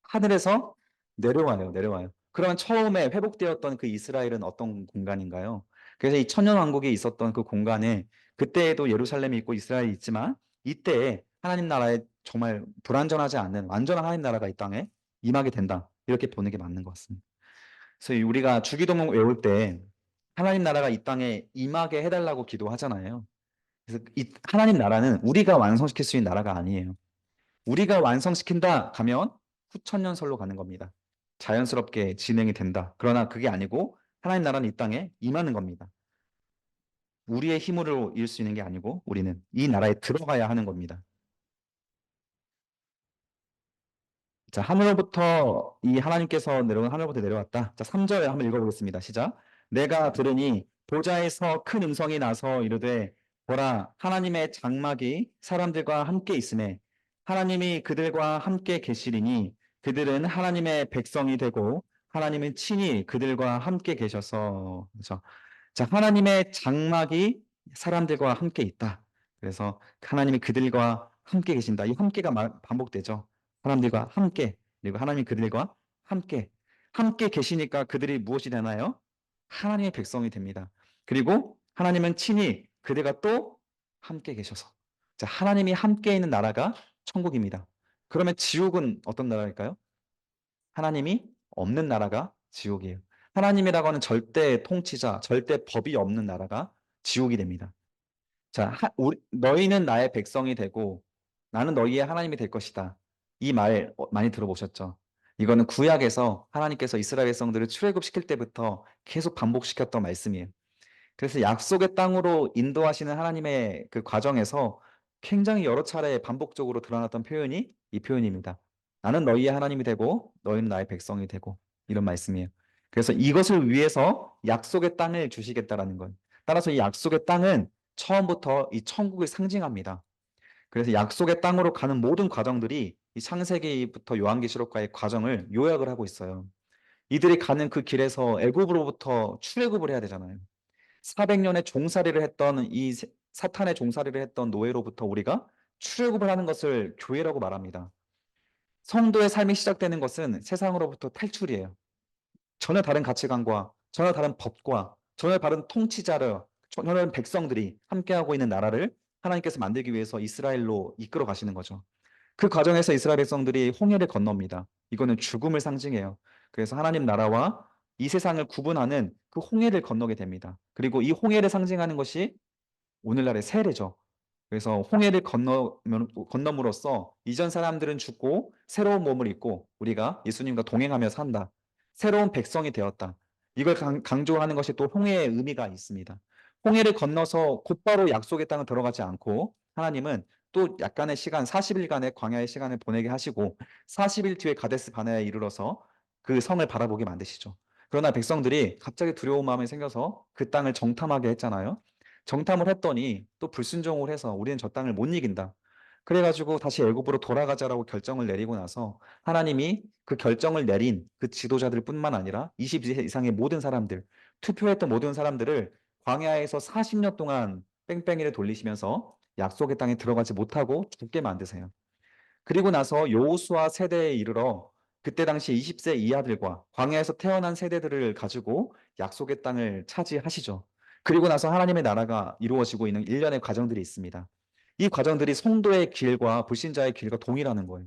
하늘에서 내려와요. 그러면 처음에 회복되었던 그 이스라엘은 어떤 공간인가요? 그래서 이 천년왕국에 있었던 그 공간에 그때에도 예루살렘이 있고 이스라엘이 있지만 이때에 하나님 나라에 정말 불완전하지 않는 완전한 하나님 나라가 이 땅에 임하게 된다. 이렇게 보는 게 맞는 것 같습니다. 그래서 우리가 주기도문 외울 때 하나님 나라가 이 땅에 임하게 해달라고 기도하잖아요. 그래서 이 하나님 나라는 우리가 완성시킬 수 있는 나라가 아니에요. 우리가 완성시킨다 가면 후천년설로 가는 겁니다. 자연스럽게 진행이 된다. 그러나 그게 아니고 하나님 나라는 이 땅에 임하는 겁니다. 우리의 힘으로 이룰 수 있는 게 아니고 우리는 이 나라에 들어가야 하는 겁니다. 자, 하늘로부터 내려왔다. 자, 3절 한번 읽어보겠습니다. 시작. 내가 들으니 보좌에서 큰 음성이 나서 이르되 보라 하나님의 장막이 사람들과 함께 있음에 하나님이 그들과 함께 계시리니 그들은 하나님의 백성이 되고 하나님은 친히 그들과 함께 계셔서 그렇죠. 자, 하나님의 장막이 사람들과 함께 있다. 그래서 하나님이 그들과 함께 계신다. 이 함께가 반복되죠. 사람들과 함께, 그리고 하나님이 그들과 함께 계시니까 그들이 무엇이 되나요? 하나님의 백성이 됩니다. 그리고 하나님은 친히 그들과 또 함께 계셔서. 자, 하나님이 함께 있는 나라가 천국입니다. 그러면 지옥은 어떤 나라일까요? 하나님이 없는 나라가 지옥이에요. 하나님이라고 하는 절대 통치자, 절대 법이 없는 나라가 지옥이 됩니다. 자, 너희는 나의 백성이 되고 나는 너희의 하나님이 될 것이다. 이 말 많이 들어보셨죠? 이거는 구약에서 하나님께서 이스라엘 백성들을 출애굽시킬 때부터 계속 반복시켰던 말씀이에요. 그래서 약속의 땅으로 인도하시는 하나님의 그 과정에서 굉장히 여러 차례 반복적으로 드러났던 표현이 이 표현입니다. 나는 너희의 하나님이 되고 너희는 나의 백성이 되고 이런 말씀이에요. 그래서 이것을 위해서 약속의 땅을 주시겠다라는 건 따라서 이 약속의 땅은 처음부터 이 천국을 상징합니다. 그래서 약속의 땅으로 가는 모든 과정들이 이 창세기부터 요한계시록과의 과정을 요약을 하고 있어요. 이들이 가는 그 길에서 애굽으로부터 출애굽을 해야 되잖아요. 400년의 종살이를 했던 사탄의 종살이를 했던 노예로부터 우리가 출애굽을 하는 것을 교회라고 말합니다. 성도의 삶이 시작되는 것은 세상으로부터 탈출이에요. 전혀 다른 가치관과 전혀 다른 법과 전혀 다른 통치자를 전혀 다른 백성들이 함께하고 있는 나라를 하나님께서 만들기 위해서 이스라엘로 이끌어 가시는 거죠. 그 과정에서 이스라엘 백성들이 홍해를 건넙니다. 이거는 죽음을 상징해요. 그래서 하나님 나라와 이 세상을 구분하는 그 홍해를 건너게 됩니다. 그리고 이 홍해를 상징하는 것이 오늘날의 세례죠. 그래서 홍해를 건너므로써 이전 사람들은 죽고 새로운 몸을 입고 우리가 예수님과 동행하며 산다. 새로운 백성이 되었다. 이걸 강조하는 것이 또 홍해의 의미가 있습니다. 홍해를 건너서 곧바로 약속의 땅을 들어가지 않고 하나님은 또 약간의 시간, 40일간의 광야의 시간을 보내게 하시고 40일 뒤에 가데스 바네아에 이르러서 그 성을 바라보게 만드시죠. 그러나 백성들이 갑자기 두려운 마음이 생겨서 그 땅을 정탐하게 했잖아요. 정탐을 했더니 또 불순종을 해서 우리는 저 땅을 못 이긴다. 그래가지고 다시 애굽으로 돌아가자라고 결정을 내리고 나서 하나님이 그 결정을 내린 그 지도자들 뿐만 아니라 20세 이상의 모든 사람들, 투표했던 모든 사람들을 광야에서 40년 동안 뺑뺑이를 돌리시면서 약속의 땅에 들어가지 못하고 죽게 만드세요. 그리고 나서 여호수아 세대에 이르러 그때 당시 20세 이하들과 광야에서 태어난 세대들을 가지고 약속의 땅을 차지하시죠. 그리고 나서 하나님의 나라가 이루어지고 있는 일련의 과정들이 있습니다. 이 과정들이 성도의 길과 불신자의 길과 동일하는 거예요.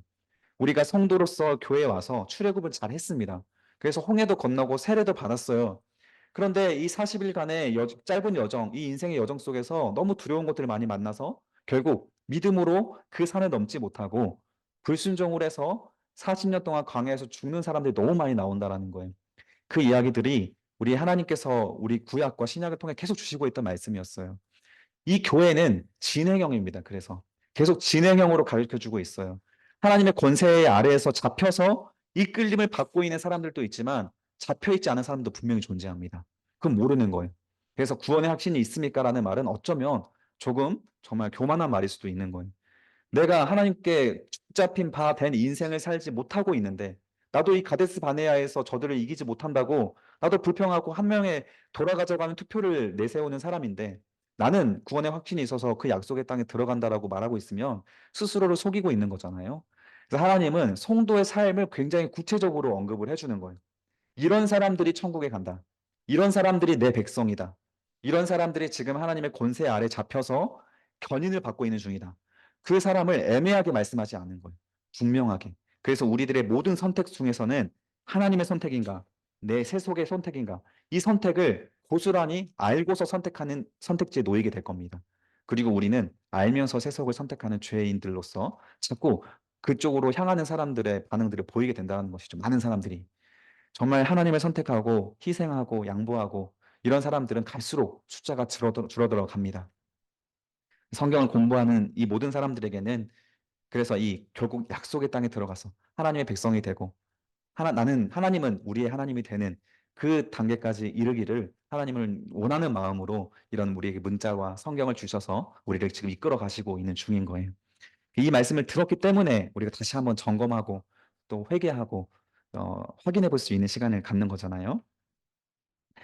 우리가 성도로서 교회에 와서 출애굽을 잘 했습니다. 그래서 홍해도 건너고 세례도 받았어요. 그런데 이 40일간의 짧은 여정, 이 인생의 여정 속에서 너무 두려운 것들을 많이 만나서 결국 믿음으로 그 산을 넘지 못하고 불순종을 해서 40년 동안 광야에서 죽는 사람들이 너무 많이 나온다라는 거예요. 그 이야기들이 우리 하나님께서 우리 구약과 신약을 통해 계속 주시고 있던 말씀이었어요. 이 교회는 진행형입니다. 그래서 계속 진행형으로 가르쳐 주고 있어요. 하나님의 권세 아래에서 잡혀서 이끌림을 받고 있는 사람들도 있지만 잡혀 있지 않은 사람도 분명히 존재합니다. 그건 모르는 거예요. 그래서 구원의 확신이 있습니까? 라는 말은 어쩌면 조금 정말 교만한 말일 수도 있는 거예요. 내가 하나님께 붙잡힌 바 된 인생을 살지 못하고 있는데 나도 이 가데스 바네아에서 저들을 이기지 못한다고 나도 불평하고 한 명에 돌아가자고 하는 투표를 내세우는 사람인데 나는 구원의 확신이 있어서 그 약속의 땅에 들어간다라고 말하고 있으면 스스로를 속이고 있는 거잖아요. 그래서 하나님은 성도의 삶을 굉장히 구체적으로 언급을 해주는 거예요. 이런 사람들이 천국에 간다. 이런 사람들이 내 백성이다. 이런 사람들이 지금 하나님의 권세 아래 잡혀서 견인을 받고 있는 중이다. 그 사람을 애매하게 말씀하지 않는 거예요. 분명하게. 그래서 우리들의 모든 선택 중에서는 하나님의 선택인가, 내 세속의 선택인가, 이 선택을 고스란히 알고서 선택하는 선택지에 놓이게 될 겁니다. 그리고 우리는 알면서 세속을 선택하는 죄인들로서 자꾸 그쪽으로 향하는 사람들의 반응들을 보이게 된다는 것이죠. 많은 사람들이. 정말 하나님을 선택하고 희생하고 양보하고 이런 사람들은 갈수록 숫자가 줄어들어 갑니다. 성경을 공부하는 이 모든 사람들에게는 그래서 이 결국 약속의 땅에 들어가서 하나님의 백성이 되고 나는 하나님은 우리의 하나님이 되는 그 단계까지 이르기를 하나님을 원하는 마음으로 이런 우리에게 문자와 성경을 주셔서 우리를 지금 이끌어 가시고 있는 중인 거예요. 이 말씀을 들었기 때문에 우리가 다시 한번 점검하고 또 회개하고 확인해 볼 수 있는 시간을 갖는 거잖아요.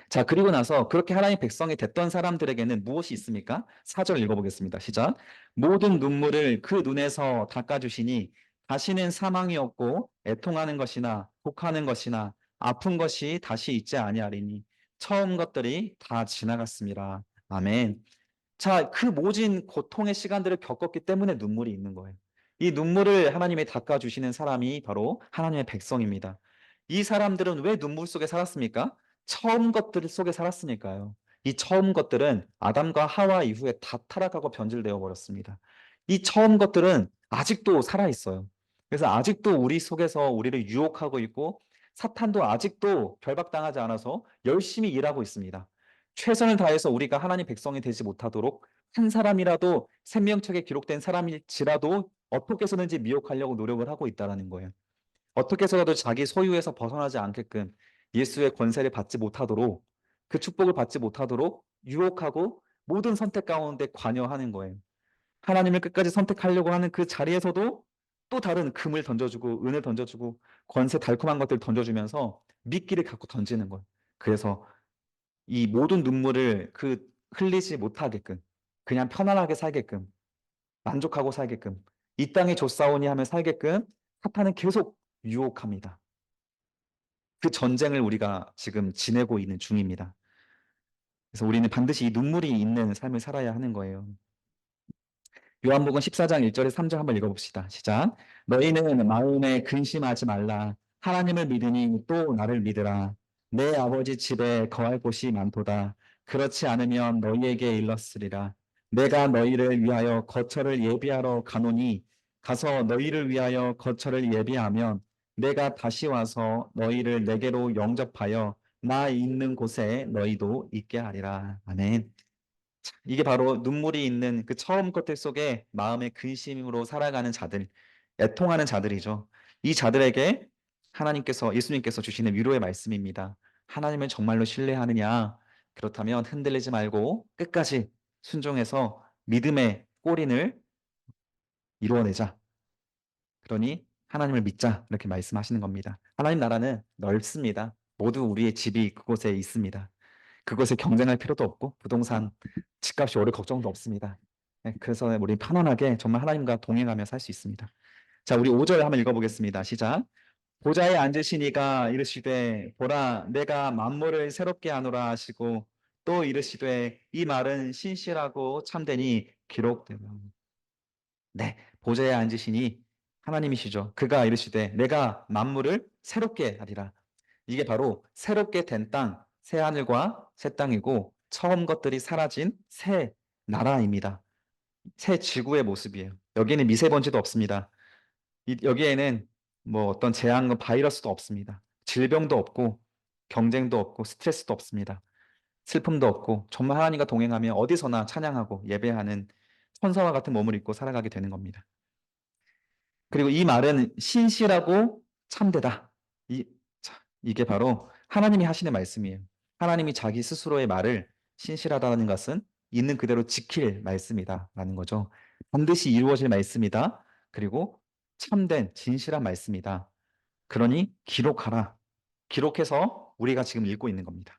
자, 그리고 나서 그렇게 하나님의 백성이 됐던 사람들에게는 무엇이 있습니까? 4절 읽어보겠습니다. 시작. 모든 눈물을 그 눈에서 닦아주시니 다시는 사망이 없고 애통하는 것이나 독하는 것이나 아픈 것이 다시 있지 아니하리니 처음 것들이 다 지나갔습니다. 아멘. 자, 그 모진 고통의 시간들을 겪었기 때문에 눈물이 있는 거예요. 이 눈물을 하나님이 닦아주시는 사람이 바로 하나님의 백성입니다. 이 사람들은 왜 눈물 속에 살았습니까? 처음 것들 속에 살았으니까요. 이 처음 것들은 아담과 하와 이후에 다 타락하고 변질되어 버렸습니다. 이 처음 것들은 아직도 살아있어요. 그래서 아직도 우리 속에서 우리를 유혹하고 있고 사탄도 아직도 결박당하지 않아서 열심히 일하고 있습니다. 최선을 다해서 우리가 하나님 백성이 되지 못하도록 한 사람이라도 생명책에 기록된 사람일지라도 어떻게 해서든지 미혹하려고 노력을 하고 있다는 거예요. 어떻게 해서라도 자기 소유에서 벗어나지 않게끔 예수의 권세를 받지 못하도록 그 축복을 받지 못하도록 유혹하고 모든 선택 가운데 관여하는 거예요. 하나님을 끝까지 선택하려고 하는 그 자리에서도 또 다른 금을 던져주고 은을 던져주고 권세 달콤한 것들을 던져주면서 미끼를 갖고 던지는 거예요. 그래서 이 모든 눈물을 흘리지 못하게끔 그냥 편안하게 살게끔 만족하고 살게끔 이 땅에 좁사오니 하며 살게끔 사탄은 계속 유혹합니다. 그 전쟁을 우리가 지금 지내고 있는 중입니다. 그래서 우리는 반드시 이 눈물이 있는 삶을 살아야 하는 거예요. 요한복음 14장 1절에 3절 한번 읽어봅시다. 시작. 너희는 마음에 근심하지 말라. 하나님을 믿으니 또 나를 믿으라. 내 아버지 집에 거할 곳이 많도다. 그렇지 않으면 너희에게 일렀으리라. 내가 너희를 위하여 거처를 예비하러 가노니 가서 너희를 위하여 거처를 예비하면 내가 다시 와서 너희를 내게로 영접하여 나 있는 곳에 너희도 있게 하리라. 아멘. 이게 바로 눈물이 있는 그 처음 것들 속에 마음의 근심으로 살아가는 자들, 애통하는 자들이죠. 이 자들에게 예수님께서 주시는 위로의 말씀입니다. 하나님을 정말로 신뢰하느냐? 그렇다면 흔들리지 말고 끝까지 순종해서 믿음의 꼬린을 이루어내자. 그러니 하나님을 믿자. 이렇게 말씀하시는 겁니다. 하나님 나라는 넓습니다. 모두 우리의 집이 그곳에 있습니다. 그것에 경쟁할 필요도 없고 부동산 집값이 오를 걱정도 없습니다. 네, 그래서 우리 편안하게 정말 하나님과 동행하며 살 수 있습니다. 자, 우리 5절 한번 읽어보겠습니다. 시작. 보좌에 앉으신 이가 이르시되 보라 내가 만물을 새롭게 하노라 하시고 또 이르시되 이 말은 신실하고 참되니 기록되라. 네, 보좌에 앉으시니 하나님이시죠. 그가 이르시되 내가 만물을 새롭게 하리라. 이게 바로 새롭게 된 땅, 새 하늘과 새 땅이고 처음 것들이 사라진 새 나라입니다. 새 지구의 모습이에요. 여기는 미세먼지도 없습니다. 여기에는 뭐 어떤 재앙, 바이러스도 없습니다. 질병도 없고 경쟁도 없고 스트레스도 없습니다. 슬픔도 없고 정말 하나님과 동행하며 어디서나 찬양하고 예배하는 천사와 같은 몸을 입고 살아가게 되는 겁니다. 그리고 이 말은 신실하고 참되다. 이게 바로 하나님이 하시는 말씀이에요. 하나님이 자기 스스로의 말을 신실하다는 것은 있는 그대로 지킬 말씀이다라는 거죠. 반드시 이루어질 말씀이다. 그리고 참된 진실한 말씀이다. 그러니 기록하라. 기록해서 우리가 지금 읽고 있는 겁니다.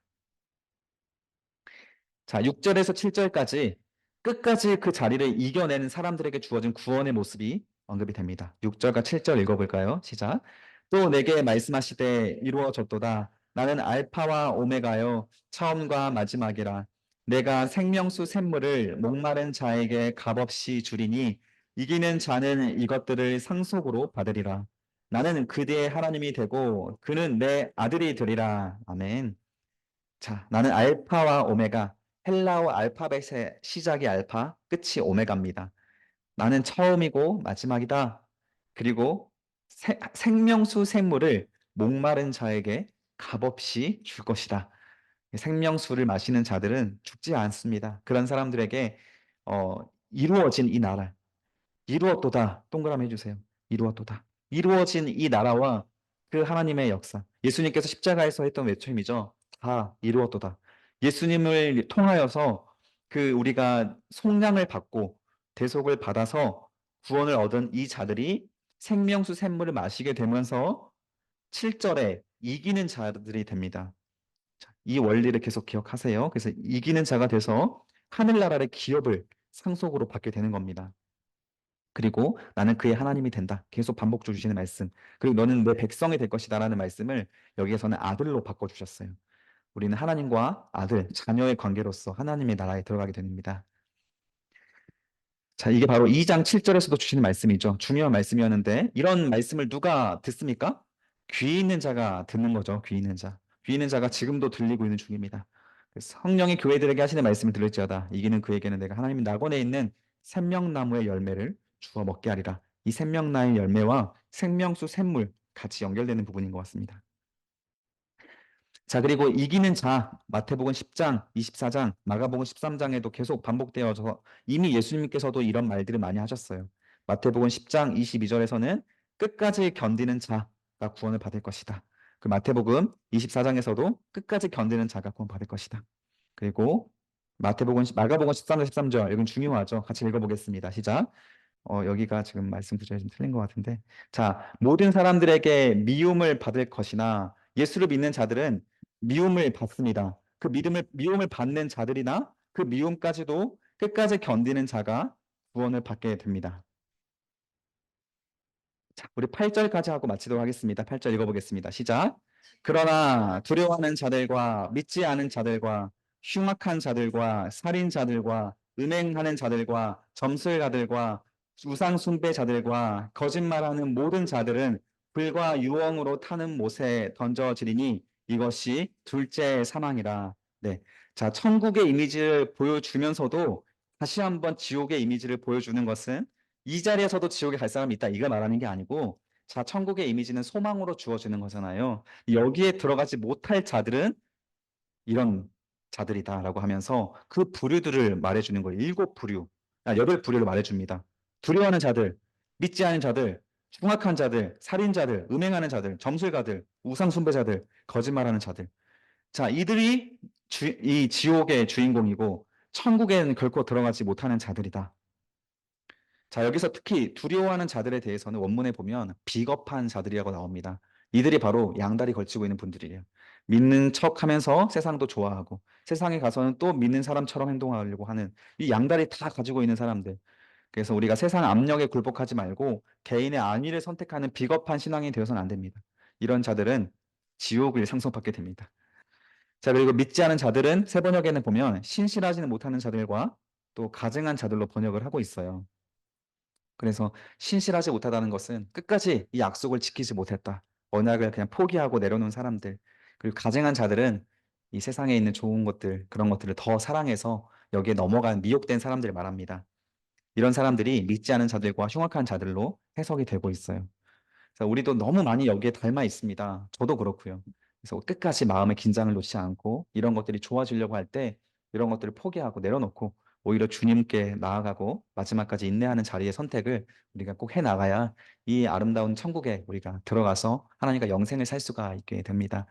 자, 6절에서 7절까지 끝까지 그 자리를 이겨내는 사람들에게 주어진 구원의 모습이 언급이 됩니다. 6절과 7절 읽어볼까요? 시작. 또 내게 말씀하시되 이루어졌도다. 나는 알파와 오메가요 처음과 마지막이라. 내가 생명수 샘물을 목마른 자에게 값없이 주리니 이기는 자는 이것들을 상속으로 받으리라. 나는 그대의 하나님이 되고 그는 내 아들이 되리라. 아멘. 자, 나는 알파와 오메가, 헬라어 알파벳의 시작이 알파, 끝이 오메가입니다. 나는 처음이고 마지막이다. 그리고 생명수 생물을 목마른 자에게 값없이 줄 것이다. 생명수를 마시는 자들은 죽지 않습니다. 그런 사람들에게 이루어진 이 나라, 이루었도다. 동그라미 해주세요. 이루었도다. 이루어진 이 나라와 그 하나님의 역사. 예수님께서 십자가에서 했던 외침이죠. 다 이루었도다. 예수님을 통하여서 우리가 속량을 받고 대속을 받아서 구원을 얻은 이 자들이 생명수 샘물을 마시게 되면서 7절에 이기는 자들이 됩니다. 자, 이 원리를 계속 기억하세요. 그래서 이기는 자가 돼서 하늘나라의 기업을 상속으로 받게 되는 겁니다. 그리고 나는 그의 하나님이 된다. 계속 반복 주시는 말씀. 그리고 너는 내 백성이 될 것이다라는 말씀을 여기에서는 아들로 바꿔주셨어요. 우리는 하나님과 아들, 자녀의 관계로서 하나님의 나라에 들어가게 됩니다. 자, 이게 바로 2장 7절에서도 주시는 말씀이죠. 중요한 말씀이었는데 이런 말씀을 누가 듣습니까? 귀 있는 자가 듣는 거죠. 귀 있는 자. 귀 있는 자가 지금도 들리고 있는 중입니다. 그래서 성령이 교회들에게 하시는 말씀을 들을지어다. 이기는 그에게는 내가 하나님 낙원에 있는 생명나무의 열매를 주어 먹게 하리라. 이 생명나무의 열매와 생명수 샘물 같이 연결되는 부분인 것 같습니다. 자, 그리고 이기는 자, 마태복음 10장, 24장, 마가복음 13장에도 계속 반복되어서 이미 예수님께서도 이런 말들을 많이 하셨어요. 마태복음 10장 22절에서는 끝까지 견디는 자가 구원을 받을 것이다. 그 마태복음 24장에서도 끝까지 견디는 자가 구원 받을 것이다. 그리고 마가복음 13절 13절 이건 중요하죠. 같이 읽어보겠습니다. 시작. 여기가 지금 말씀 구절이 좀 틀린 것 같은데. 자, 모든 사람들에게 미움을 받을 것이나 예수를 믿는 자들은 미움을 받습니다. 그 미움을 받는 자들이나 그 미움까지도 끝까지 견디는 자가 구원을 받게 됩니다. 자, 우리 8절까지 하고 마치도록 하겠습니다. 8절 읽어보겠습니다. 시작. 그러나 두려워하는 자들과 믿지 않은 자들과 흉악한 자들과 살인자들과 음행하는 자들과 점술가들과 우상 숭배자들과 거짓말하는 모든 자들은 불과 유황으로 타는 못에 던져지리니 이것이 둘째 사망이라. 네. 자, 천국의 이미지를 보여주면서도 다시 한번 지옥의 이미지를 보여주는 것은 이 자리에서도 지옥에 갈 사람이 있다. 이걸 말하는 게 아니고, 자, 천국의 이미지는 소망으로 주어지는 거잖아요. 여기에 들어가지 못할 자들은 이런 자들이다라고 하면서 그 부류들을 말해주는 거예요. 일곱 부류, 여덟 부류를 말해줍니다. 두려워하는 자들, 믿지 않은 자들, 흉악한 자들, 살인자들, 음행하는 자들, 점술가들, 우상숭배자들, 거짓말하는 자들. 자, 이들이 이 지옥의 주인공이고 천국에는 결코 들어가지 못하는 자들이다. 자, 여기서 특히 두려워하는 자들에 대해서는 원문에 보면 비겁한 자들이라고 나옵니다. 이들이 바로 양다리 걸치고 있는 분들이에요. 믿는 척 하면서 세상도 좋아하고 세상에 가서는 또 믿는 사람처럼 행동하려고 하는 이 양다리 다 가지고 있는 사람들. 그래서 우리가 세상 압력에 굴복하지 말고 개인의 안위를 선택하는 비겁한 신앙이 되어서는 안 됩니다. 이런 자들은 지옥을 상속받게 됩니다. 자, 그리고 믿지 않은 자들은 세 번역에는 보면 신실하지는 못하는 자들과 또 가증한 자들로 번역을 하고 있어요. 그래서 신실하지 못하다는 것은 끝까지 이 약속을 지키지 못했다. 언약을 그냥 포기하고 내려놓은 사람들. 그리고 가증한 자들은 이 세상에 있는 좋은 것들, 그런 것들을 더 사랑해서 여기에 넘어간 미혹된 사람들을 말합니다. 이런 사람들이 믿지 않은 자들과 흉악한 자들로 해석이 되고 있어요. 그래서 우리도 너무 많이 여기에 닮아 있습니다. 저도 그렇고요. 그래서 끝까지 마음의 긴장을 놓지 않고 이런 것들이 좋아지려고 할 때 이런 것들을 포기하고 내려놓고 오히려 주님께 나아가고 마지막까지 인내하는 자리의 선택을 우리가 꼭 해 나가야 이 아름다운 천국에 우리가 들어가서 하나님과 영생을 살 수가 있게 됩니다.